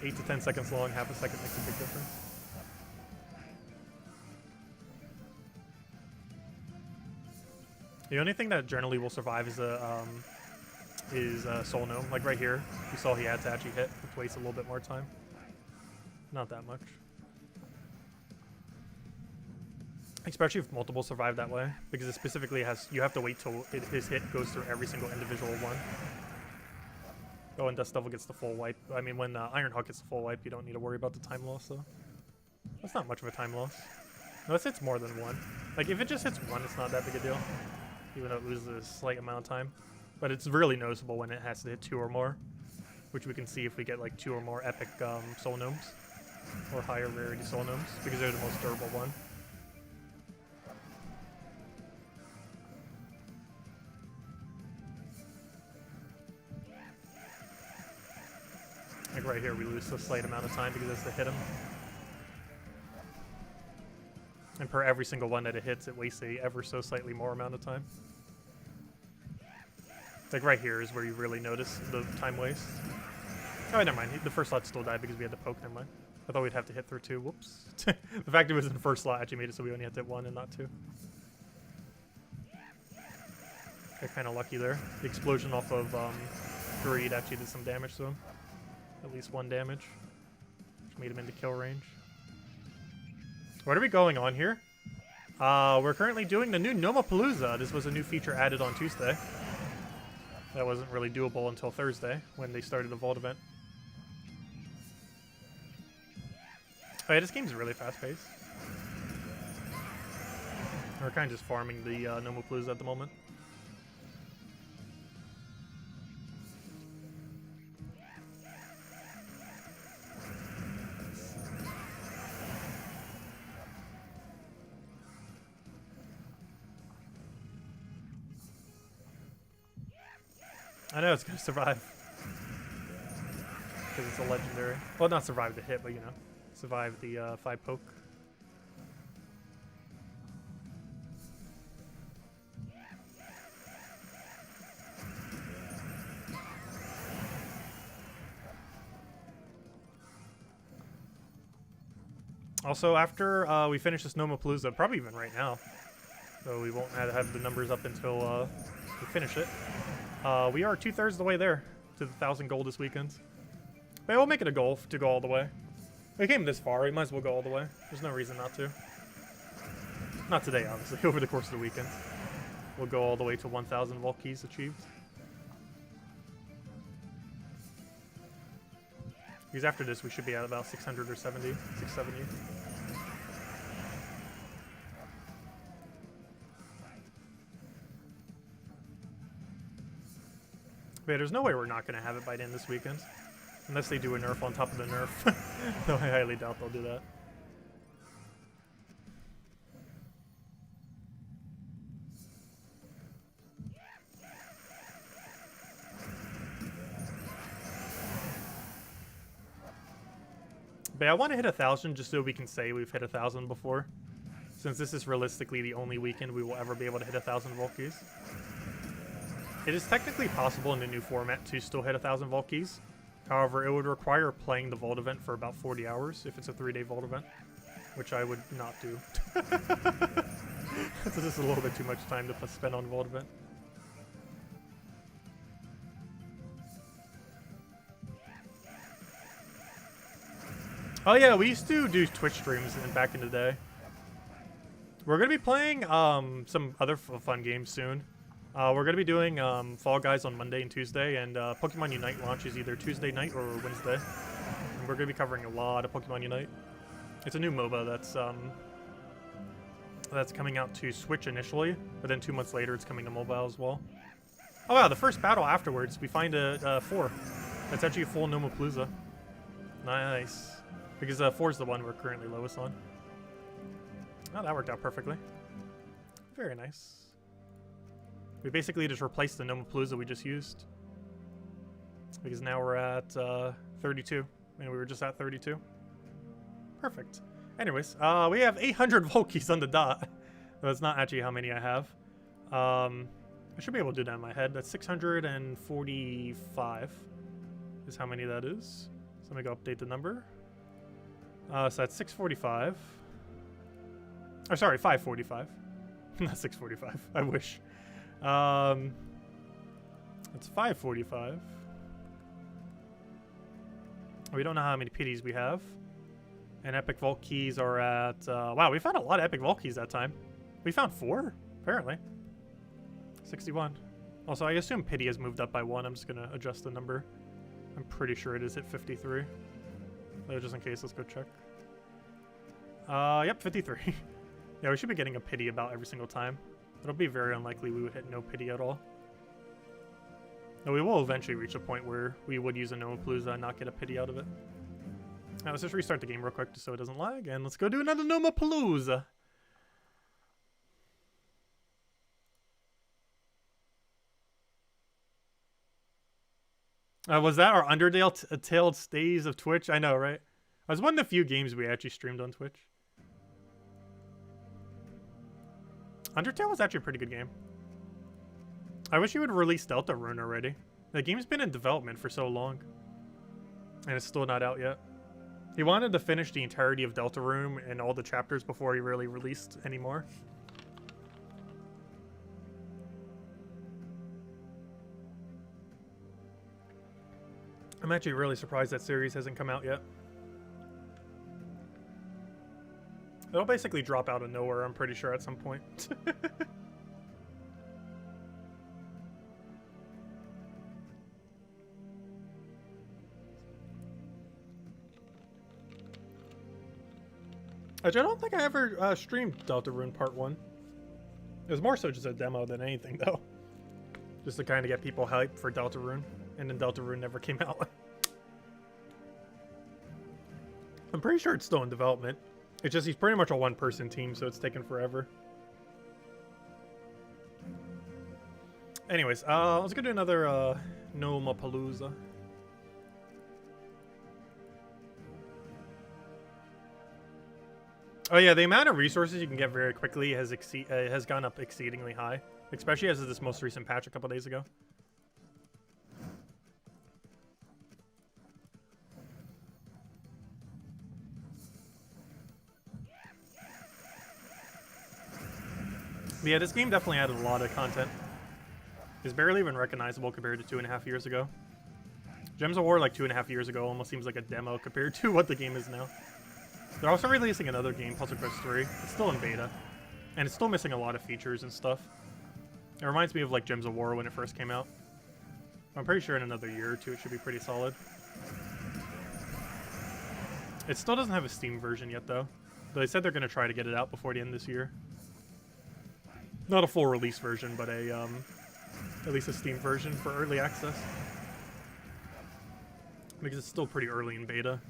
8 to 10 seconds long, half a second makes a big difference. The only thing that generally will survive is a Soul Gnome. Like right here, you saw he had to actually hit, which wastes a little bit more time. Not that much. Especially if multiple survive that way, because it specifically has, you have to wait till his hit goes through every single individual one. Oh, and Dust Devil gets the full wipe. I mean, when Ironhawk gets the full wipe, you don't need to worry about the time loss, though. That's not much of a time loss. Unless it's more than 1. Like, if it just hits 1, it's not that big a deal. Even though it loses a slight amount of time. But it's really noticeable when it has to hit 2 or more. Which we can see if we get, like, 2 or more epic Soul Gnomes. Or higher rarity Soul Gnomes, because they're the most durable one. Like right here, we lose a slight amount of time because it's to hit him. And per every single one that it hits, it wastes a ever so slightly more amount of time. Like right here is where you really notice the time waste. Oh, never mind. The first slot still died because we had to poke. Never mind. I thought we'd have to hit through 2. Whoops. The fact it was in the first slot actually made it so we only had to hit 1 and not 2. Got kind of lucky there. The explosion off of Greed actually did some damage to him. At least 1 damage. Which made him into kill range. What are we going on here? We're currently doing the new Nomapalooza. This was a new feature added on Tuesday. That wasn't really doable until Thursday when they started the Vault event. Oh yeah, this game's really fast-paced. We're kind of just farming the Nomapalooza at the moment. I know it's gonna survive. Because it's a legendary. Well, not survive the hit, but you know, survive the 5 poke. Also, after we finish this Nomapalooza, probably even right now, so we won't have the numbers up until we finish it. We are 2/3 of the way there to the 1,000 gold this weekend. But we'll make it a goal to go all the way. We came this far, we might as well go all the way. There's no reason not to. Not today, obviously. Over the course of the weekend, we'll go all the way to 1,000 vault keys achieved. Because after this, we should be at about 600 or 670. But yeah, there's no way we're not going to have it by the end this weekend. Unless they do a nerf on top of the nerf. Though I highly doubt they'll do that. But yeah, I want to hit 1,000 just so we can say we've hit 1,000 before. Since this is realistically the only weekend we will ever be able to hit 1,000 vault keys. It is technically possible in the new format to still hit 1,000 vault keys. However, it would require playing the vault event for about 40 hours if it's a 3-day vault event, which I would not do. It's just a little bit too much time to spend on vault event. Oh yeah, we used to do Twitch streams back in the day. We're gonna be playing some other fun games soon. We're going to be doing Fall Guys on Monday and Tuesday, and Pokemon Unite launches either Tuesday night or Wednesday. And we're going to be covering a lot of Pokemon Unite. It's a new MOBA that's coming out to Switch initially, but then 2 months later it's coming to mobile as well. Oh wow, the first battle afterwards, we find a 4. That's actually a full Nomapalooza. Nice. Because 4 is the one we're currently lowest on. Oh, that worked out perfectly. Very nice. We basically just replaced the Nomapalooza we just used. Because now we're at 32. And we were just at 32. Perfect. Anyways, we have 800 vault keys on the dot. That's not actually how many I have. I should be able to do that in my head. That's 645 is how many that is. So let me go update the number. So that's 645. Oh, sorry, 545. Not 645. I wish. It's 545. We don't know how many pities we have. And epic vault keys are at wow, we found a lot of epic vault keys that time. We found 4 apparently. 61. Also, I assume pity has moved up by 1. I'm just gonna adjust the number. I'm pretty sure it is at 53. So just in case, let's go check. Yep, 53. Yeah, we should be getting a pity about every single time. It'll be very unlikely we would hit no pity at all. Though we will eventually reach a point where we would use a Nomapalooza and not get a pity out of it. Now let's just restart the game real quick just so it doesn't lag, and let's go do another Nomapalooza. Was that our Undertale stays of Twitch? I know, right? I was one of the few games we actually streamed on Twitch. Undertale was actually a pretty good game. I wish you would release Deltarune already. The game's been in development for so long. And it's still not out yet. He wanted to finish the entirety of Deltarune and all the chapters before he really released any more. I'm actually really surprised that series hasn't come out yet. It'll basically drop out of nowhere, I'm pretty sure, at some point. Actually, I don't think I ever streamed Deltarune Part 1. It was more so just a demo than anything, though. Just to kind of get people hyped for Deltarune. And then Deltarune never came out. I'm pretty sure it's still in development. It's just he's pretty much a one-person team, so it's taken forever. Anyways, let's go do another Nomapalooza. Oh yeah, the amount of resources you can get very quickly has gone up exceedingly high, especially as of this most recent patch a couple days ago. But yeah, this game definitely added a lot of content. It's barely even recognizable compared to 2.5 years ago. Gems of War, like 2.5 years ago, almost seems like a demo compared to what the game is now. They're also releasing another game, Puzzle Quest 3. It's still in beta, and it's still missing a lot of features and stuff. It reminds me of like Gems of War when it first came out. I'm pretty sure in another year or two it should be pretty solid. It still doesn't have a Steam version yet, though. They said they're going to try to get it out before the end of this year. Not a full release version, but a at least a Steam version for early access. Because it's still pretty early in beta.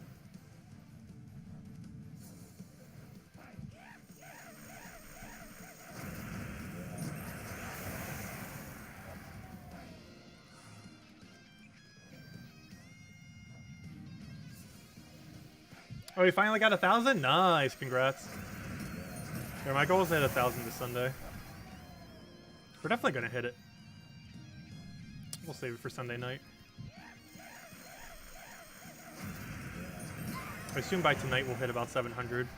Oh, we finally got 1,000? Nice, congrats. Yeah, my goal is to hit 1,000 this Sunday. We're definitely gonna hit it. We'll save it for Sunday night. I assume by tonight we'll hit about 700.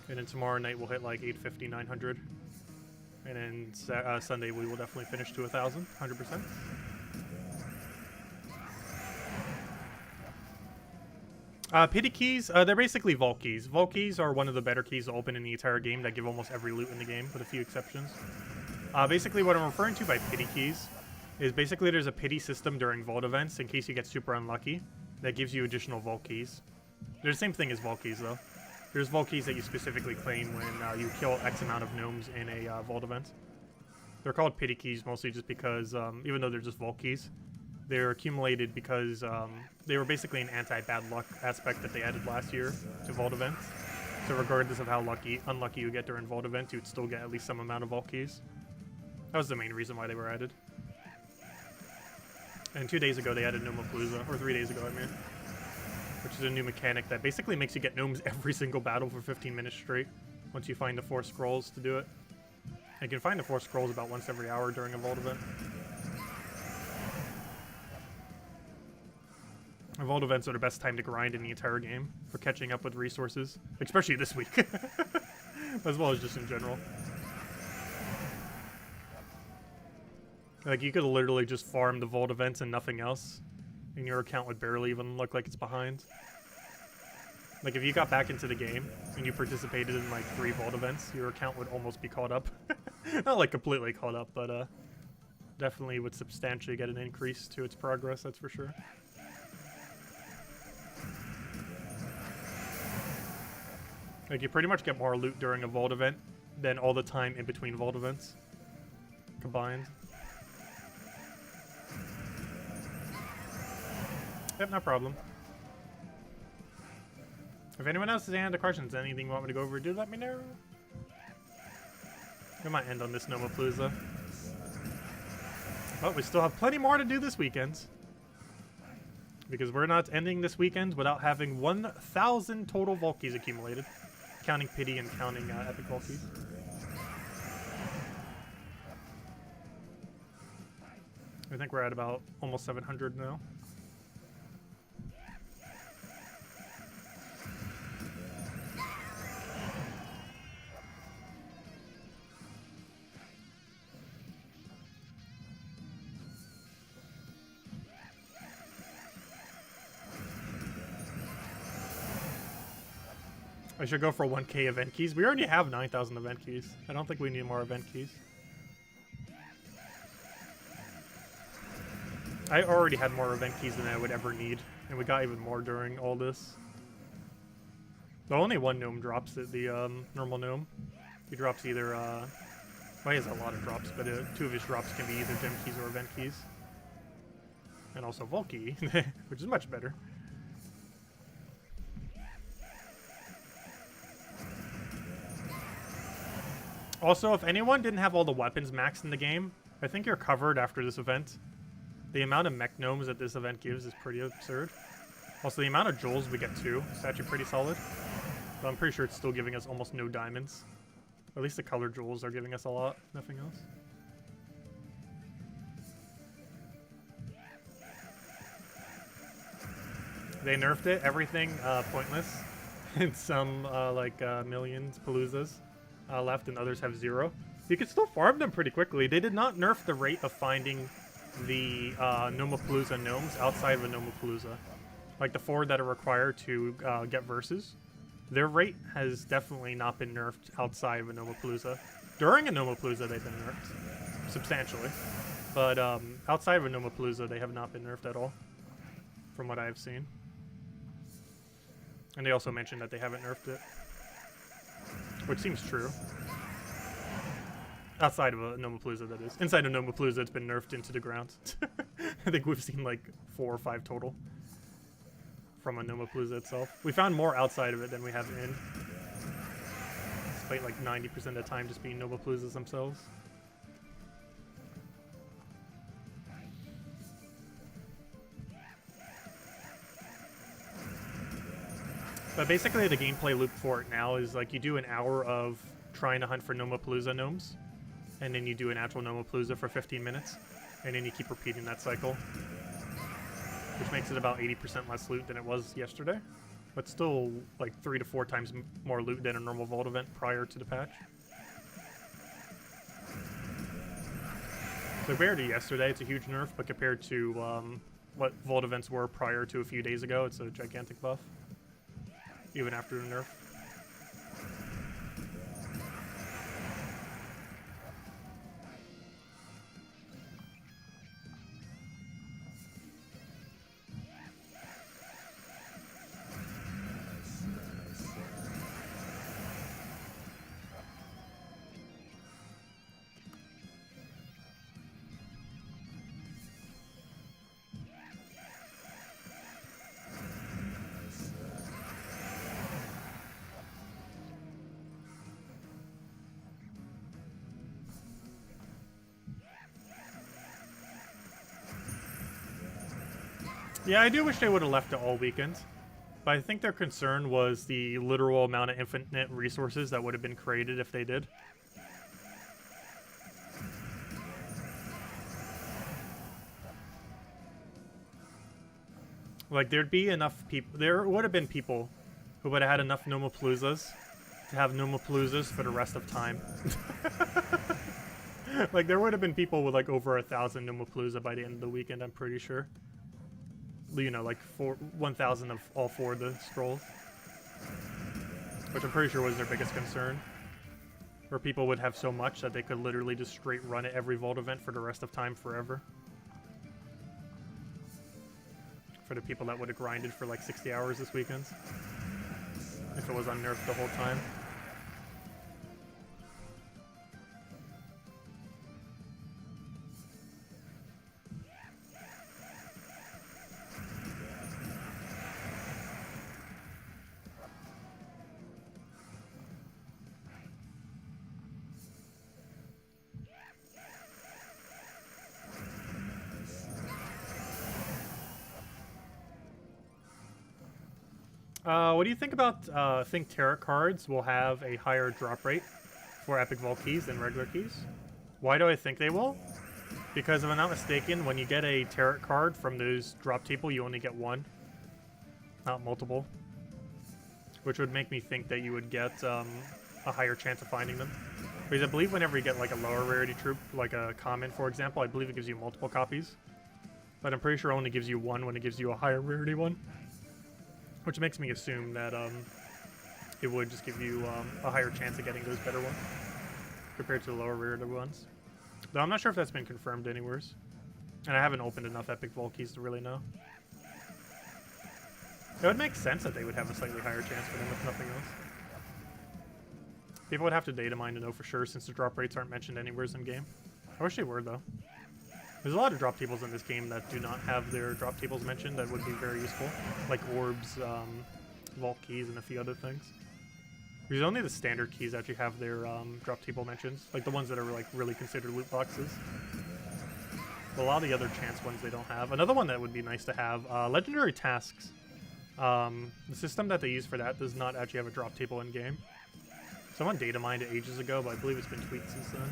And then tomorrow night we'll hit like 850, 900. And then Sunday we will definitely finish to 1,000, 100%. Pity keys, they're basically vault keys. Vault keys are one of the better keys to open in the entire game that give almost every loot in the game, with a few exceptions. Basically what I'm referring to by pity keys is basically there's a pity system during vault events in case you get super unlucky that gives you additional vault keys. They're the same thing as vault keys though. There's vault keys that you specifically claim when you kill X amount of gnomes in a vault event. They're called pity keys mostly just because, even though they're just vault keys, they're accumulated because they were basically an anti-bad luck aspect that they added last year to vault events. So regardless of how unlucky you get during vault events, you'd still get at least some amount of vault keys. That was the main reason why they were added. And 2 days ago they added Nomapalooza, or 3 days ago I mean, which is a new mechanic that basically makes you get gnomes every single battle for 15 minutes straight once you find the 4 scrolls to do it. And you can find the 4 scrolls about once every hour during a vault event. Vault events are the best time to grind in the entire game for catching up with resources, especially this week, as well as just in general. Like, you could literally just farm the vault events and nothing else, and your account would barely even look like it's behind. Like, if you got back into the game and you participated in like 3 vault events, your account would almost be caught up. Not like completely caught up, but definitely would substantially get an increase to its progress, that's for sure. Like, you pretty much get more loot during a vault event than all the time in between vault events combined. Yep, no problem. If anyone else has any other questions, anything you want me to go over, do let me know. We might end on this Nomapalooza. But we still have plenty more to do this weekend. Because we're not ending this weekend without having 1,000 total vault keys accumulated. Counting pity and counting epic vault keys. I think we're at about almost 700 now. I should go for 1k event keys. We already have 9,000 event keys. I don't think we need more event keys. I already had more event keys than I would ever need, and we got even more during all this. But only one gnome drops it, the normal gnome. He drops either, well, he has a lot of drops, but 2 of his drops can be either gem keys or event keys. And also Volkey, which is much better. Also, if anyone didn't have all the weapons maxed in the game, I think you're covered after this event. The amount of mech gnomes that this event gives is pretty absurd. Also, the amount of jewels we get too is actually pretty solid. But I'm pretty sure it's still giving us almost no diamonds. At least the colored jewels are giving us a lot, nothing else. They nerfed it, everything pointless. And some millions Paloozas left and others have 0. You can still farm them pretty quickly. They did not nerf the rate of finding the Nomapalooza gnomes outside of a Nomapalooza. Like the 4 that are required to get verses. Their rate has definitely not been nerfed outside of a Nomapalooza. During a Nomapalooza, they've been nerfed substantially. But outside of a Nomapalooza, they have not been nerfed at all, from what I have seen. And they also mentioned that they haven't nerfed it, which seems true. Outside of a Nomapalooza, that is. Inside of Nomapalooza, it's been nerfed into the ground. I think we've seen like 4 or 5 total from a Nomapalooza itself. We found more outside of it than we have in. Despite like 90% of the time just being Nomapaloozas themselves. But basically the gameplay loop for it now is like you do an hour of trying to hunt for Nomapalooza gnomes. And then you do an actual Nomapalooza for 15 minutes. And then you keep repeating that cycle. Which makes it about 80% less loot than it was yesterday. But still like 3 to 4 times more loot than a normal Vault event prior to the patch. So compared to yesterday, it's a huge nerf, but compared to what Vault events were prior to a few days ago, it's a gigantic buff. Even after the nerf. Yeah, I do wish they would have left it all weekend. But I think their concern was the literal amount of infinite resources that would have been created if they did. Like, there'd be enough people... There would have been people who would have had enough Nomapaloozas to have Nomapaloozas for the rest of time. Like, there would have been people with, like, over 1,000 Nomapalooza by the end of the weekend, I'm pretty sure. You know, like 1,000 of all 4 of the scrolls. Which I'm pretty sure was their biggest concern. Where people would have so much that they could literally just straight run it every Vault event for the rest of time forever. For the people that would have grinded for like 60 hours this weekend. If it was unnerfed the whole time. What do you think about, I think tarot cards will have a higher drop rate for Epic Vault keys than regular keys? Why do I think they will? Because if I'm not mistaken, when you get a tarot card from those drop table, you only get 1, not multiple. Which would make me think that you would get a higher chance of finding them. Because I believe whenever you get like a lower rarity troop, like a common for example, I believe it gives you multiple copies. But I'm pretty sure it only gives you 1 when it gives you a higher rarity one. Which makes me assume that it would just give you a higher chance of getting those better ones compared to the lower rated ones. Though I'm not sure if that's been confirmed anywhere. And I haven't opened enough epic vault keys to really know. It would make sense that they would have a slightly higher chance for them if nothing else. People would have to data mine to know for sure since the drop rates aren't mentioned anywhere in game. I wish they were though. There's a lot of drop tables in this game that do not have their drop tables mentioned that would be very useful. Like orbs, vault keys, and a few other things. Because only the standard keys actually have their drop table mentions. Like the ones that are like really considered loot boxes. But a lot of the other chance ones they don't have. Another one that would be nice to have, legendary tasks. The system that they use for that does not actually have a drop table in game. Someone data mined it ages ago, but I believe it's been tweaked since then.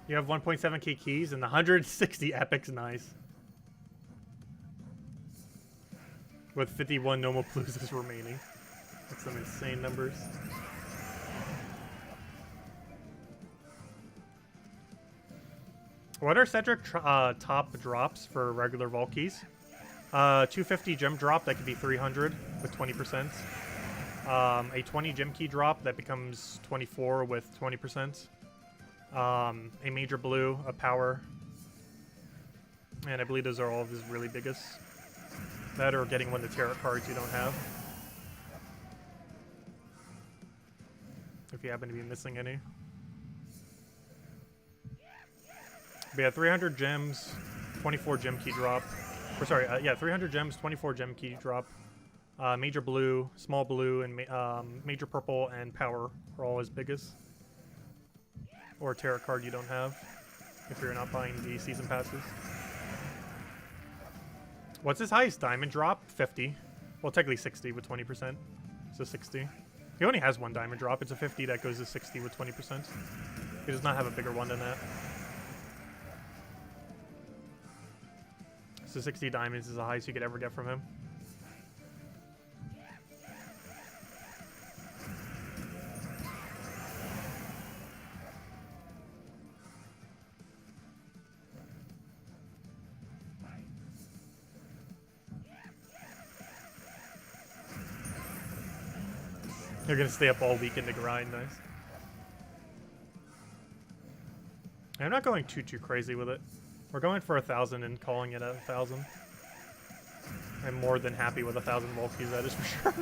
You have 1.7k keys and 160 epics, nice. With 51 normal paloozas remaining. That's some insane numbers. What are Cedric top drops for regular vault keys? 250 gem drop, that could be 300 with 20%. A 20 gem key drop, that becomes 24 with 20%. A major blue, a power, and I believe those are all of his really biggest. That or getting one of the tarot cards you don't have. If you happen to be missing any. But yeah, 300 gems, 24 gem key drop. Or sorry, yeah, 300 gems, 24 gem key drop. Major blue, small blue, and major purple and power are all his biggest. Or a tarot card you don't have, if you're not buying the season passes. What's his highest diamond drop? 50. Well, technically 60 with 20%. So 60. He only has one diamond drop. It's a 50 that goes to 60 with 20%. He does not have a bigger one than that. So 60 diamonds is the highest you could ever get from him. You're gonna stay up all weekend to grind, nice. I'm not going too crazy with it. We're going for 1,000 and calling it at 1,000. I'm more than happy with 1,000 vault keys, that is for sure.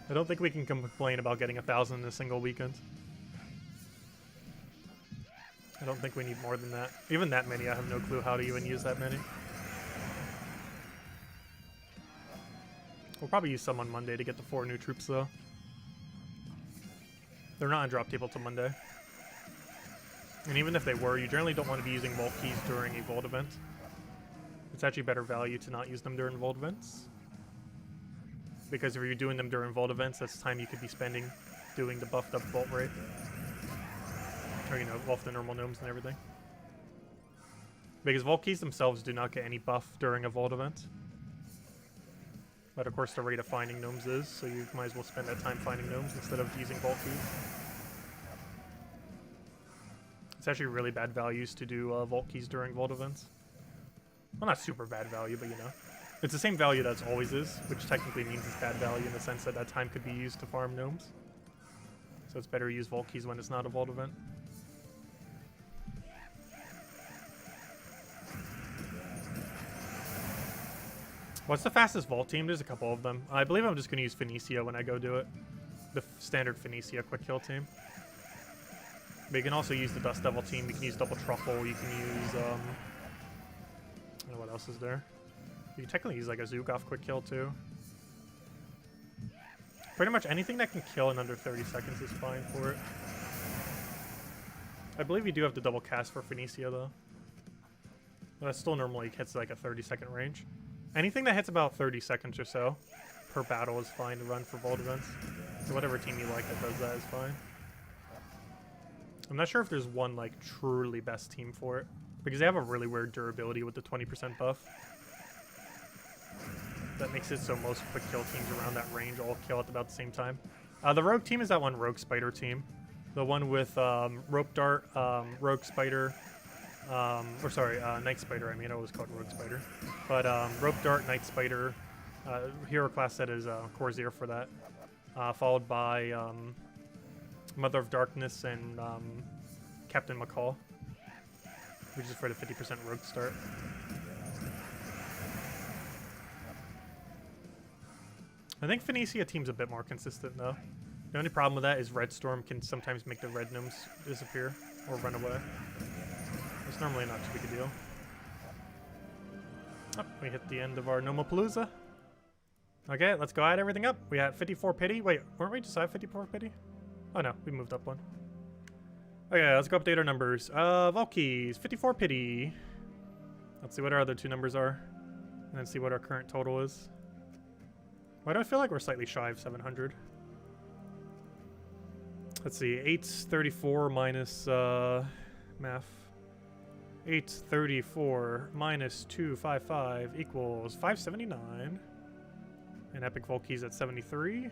I don't think we can complain about getting 1,000 in a single weekend. I don't think we need more than that. Even that many, I have no clue how to even use that many. We'll probably use some on Monday to get the 4 new troops, though. They're not on drop table till Monday. And even if they were, you generally don't want to be using vault keys during a vault event. It's actually better value to not use them during vault events. Because if you're doing them during vault events, that's time you could be spending doing the buffed up vault rate. Or, you know, off the normal gnomes and everything. Because vault keys themselves do not get any buff during a vault event. But of course the rate of finding gnomes is, so you might as well spend that time finding gnomes instead of using vault keys. It's actually really bad values to do vault keys during vault events. Well, not super bad value, but you know. It's the same value that it always is, which technically means it's bad value in the sense that that time could be used to farm gnomes. So it's better to use vault keys when it's not a vault event. What's the fastest vault team? There's a couple of them. I believe I'm just going to use Phoenicia when I go do it. The standard Phoenicia quick kill team. But you can also use the Dust Devil team. You can use Double Truffle. You can use, I don't know what else is there. You can technically use like a Zugoff quick kill too. Pretty much anything that can kill in under 30 seconds is fine for it. I believe you do have the double cast for Phoenicia though. That still normally hits like a 30-second range. Anything that hits about 30 seconds or so per battle is fine to run for Vault events. So whatever team you like that does that is fine. I'm not sure if there's one like truly best team for it, because they have a really weird durability with the 20% buff. That makes it so most quick kill teams around that range all kill at about the same time. The rogue team is that one rogue spider team. The one with rope dart, rogue spider, night spider. I mean, I always call it rogue spider. But rope dart, night spider, hero class set is Corsair for that. Followed by Mother of Darkness and Captain McCall, which is for the 50% rogue start. I think Phoenicia team's a bit more consistent though. The only problem with that is Red Storm can sometimes make the red gnomes disappear or run away. It's normally not too big a deal. Oh, we hit the end of our Nomapalooza. Okay, let's go add everything up. We had 54 pity. Wait, weren't we just at 54 pity? Oh no, we moved up one. Okay, let's go update our numbers. Valkyries, 54 pity. Let's see what our other two numbers are. And then see what our current total is. Why do I feel like we're slightly shy of 700? Let's see, 834 minus math. 834 minus 255 equals 579. And Epic Valkyries at 73.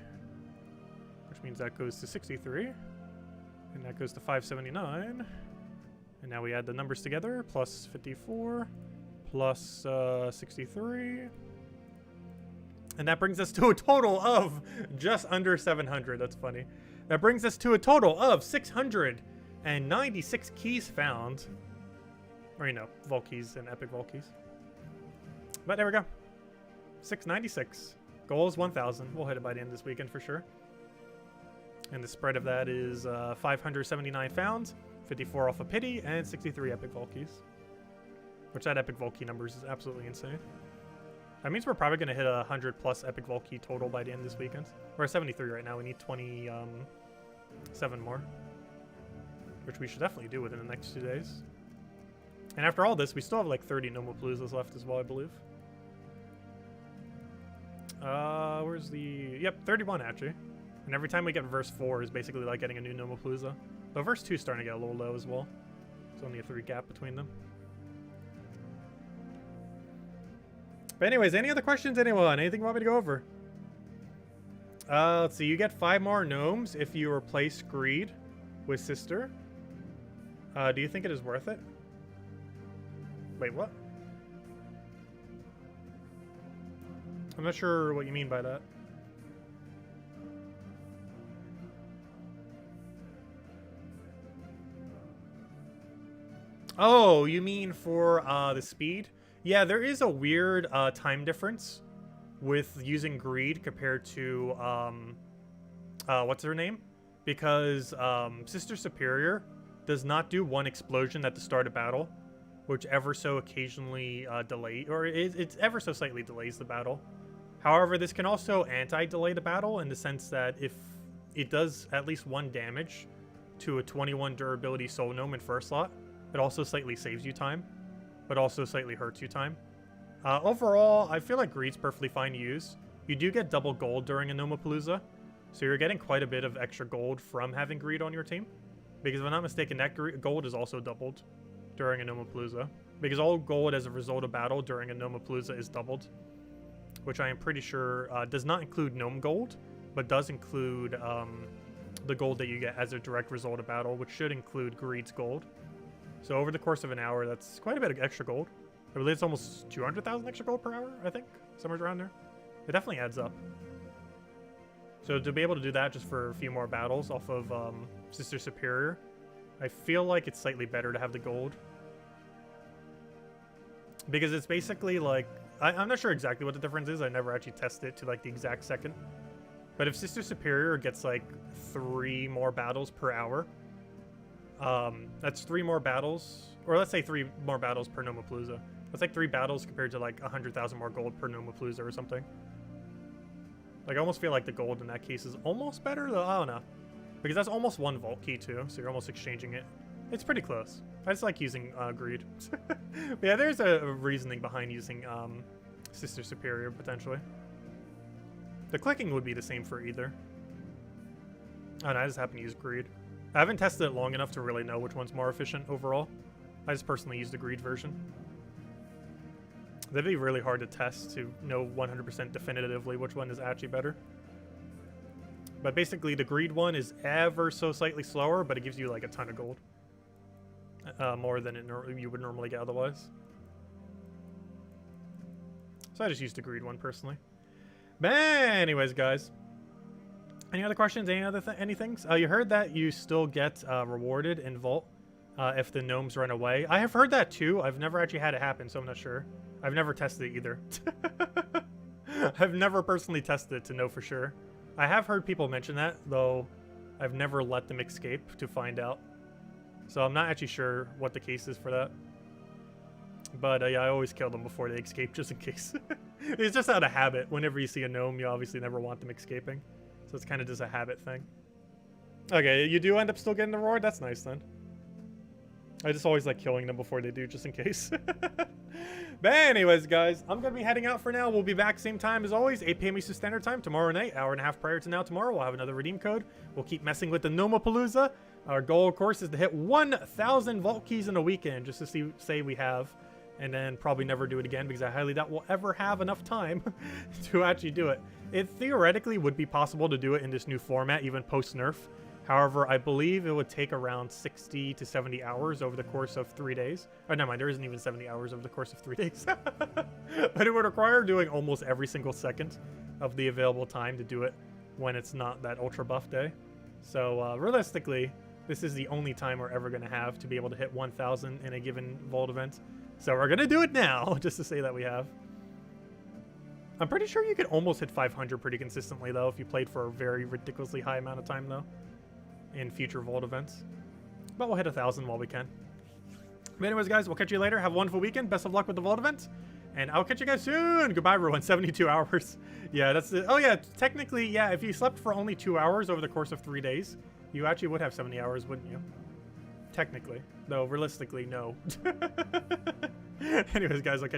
Which means that goes to 63. And that goes to 579. And now we add the numbers together. Plus 54. Plus 63. And that brings us to a total of just under 700. That's funny. That brings us to a total of 696 keys found. Or, you know, Valkyries and Epic Valkyries. But there we go. 696. Goal is 1,000. We'll hit it by the end of this weekend for sure. And the spread of that is 579 found, 54 off of pity, and 63 Epic Valkyries. Which that Epic Valkyrie numbers is absolutely insane. That means we're probably going to hit 100 plus Epic Valkyrie total by the end of this weekend. We're at 73 right now. We need 27 more. Which we should definitely do within the next 2 days. And after all this, we still have like 30 Nomapaloozas left as well, I believe. Where's the... Yep, 31 actually. And every time we get verse 4 is basically like getting a new Nomapalooza. But verse 2 is starting to get a little low as well. There's only a 3 gap between them. But anyways, any other questions, anyone? Anything you want me to go over? Let's see. You get 5 more gnomes if you replace Greed with Sister. Do you think it is worth it? Wait, what? I'm not sure what you mean by that. Oh, you mean for the speed? Yeah, there is a weird time difference with using Greed compared to what's her name? Because Sister Superior does not do 1 explosion at the start of battle, which ever so occasionally it's ever so slightly delays the battle. However, this can also anti-delay the battle in the sense that if it does at least 1 damage to a 21 durability soul gnome in first slot, it also slightly saves you time, but also slightly hurts you time. Overall, I feel like Greed's perfectly fine to use. You do get double gold during a Nomapalooza, so you're getting quite a bit of extra gold from having Greed on your team. Because if I'm not mistaken, that gold is also doubled during a Nomapalooza. Because all gold as a result of battle during a Nomapalooza is doubled. Which I am pretty sure does not include gnome gold, but does include the gold that you get as a direct result of battle, which should include Greed's gold. So over the course of an hour, that's quite a bit of extra gold. I believe it's almost 200,000 extra gold per hour, I think. Somewhere around there. It definitely adds up. So to be able to do that just for a few more battles off of Sister Superior, I feel like it's slightly better to have the gold. Because it's basically like... I'm not sure exactly what the difference is. I never actually tested it to like the exact second. But if Sister Superior gets like 3 more battles per hour, that's 3 more battles, or let's say 3 more battles per Nomapalooza. That's like 3 battles compared to like 100,000 more gold per Nomapalooza or something. Like I almost feel like the gold in that case is almost better though. I don't know. Because that's almost 1 vault key too, so you're almost exchanging it. It's pretty close. I just like using greed. But yeah, there's a reasoning behind using Sister Superior, potentially. The clicking would be the same for either. Oh, and I just happen to use greed. I haven't tested it long enough to really know which one's more efficient overall. I just personally use the greed version. That'd be really hard to test to know 100% definitively which one is actually better. But basically, the greed one is ever so slightly slower, but it gives you like a ton of gold. More than you would normally get otherwise. So I just used the greed one personally. But anyways, guys. Any other questions? Any other anything? You heard that you still get rewarded in Vault if the gnomes run away. I have heard that too. I've never actually had it happen, so I'm not sure. I've never tested it either. I've never personally tested it to know for sure. I have heard people mention that, though I've never let them escape to find out. So I'm not actually sure what the case is for that. But yeah, I always kill them before they escape, just in case. It's just out of habit. Whenever you see a gnome, you obviously never want them escaping. So it's kind of just a habit thing. Okay, you do end up still getting the reward? That's nice then. I just always like killing them before they do, just in case. But anyways, guys, I'm going to be heading out for now. We'll be back same time as always, 8 p.m. Eastern Standard Time tomorrow night. Hour and a half prior to now tomorrow, we'll have another redeem code. We'll keep messing with the Nomapalooza. Our goal, of course, is to hit 1,000 vault keys in a weekend, just to say we have. And then probably never do it again, because I highly doubt we'll ever have enough time to actually do it. It theoretically would be possible to do it in this new format, even post-nerf. However, I believe it would take around 60 to 70 hours over the course of 3 days. Oh, never mind, there isn't even 70 hours over the course of 3 days. But it would require doing almost every single second of the available time to do it when it's not that ultra buff day. So realistically, this is the only time we're ever going to have to be able to hit 1,000 in a given vault event. So we're going to do it now, just to say that we have. I'm pretty sure you could almost hit 500 pretty consistently, though, if you played for a very ridiculously high amount of time, though, in future vault events. But we'll hit 1,000 while we can. But anyways, guys, we'll catch you later. Have a wonderful weekend. Best of luck with the vault event. And I'll catch you guys soon. Goodbye, everyone. 72 hours. Yeah, that's it. Oh, yeah, technically, yeah, if you slept for only 2 hours over the course of 3 days, you actually would have 70 hours, wouldn't you? Technically. Though, realistically, no. Anyways, guys, I'll catch you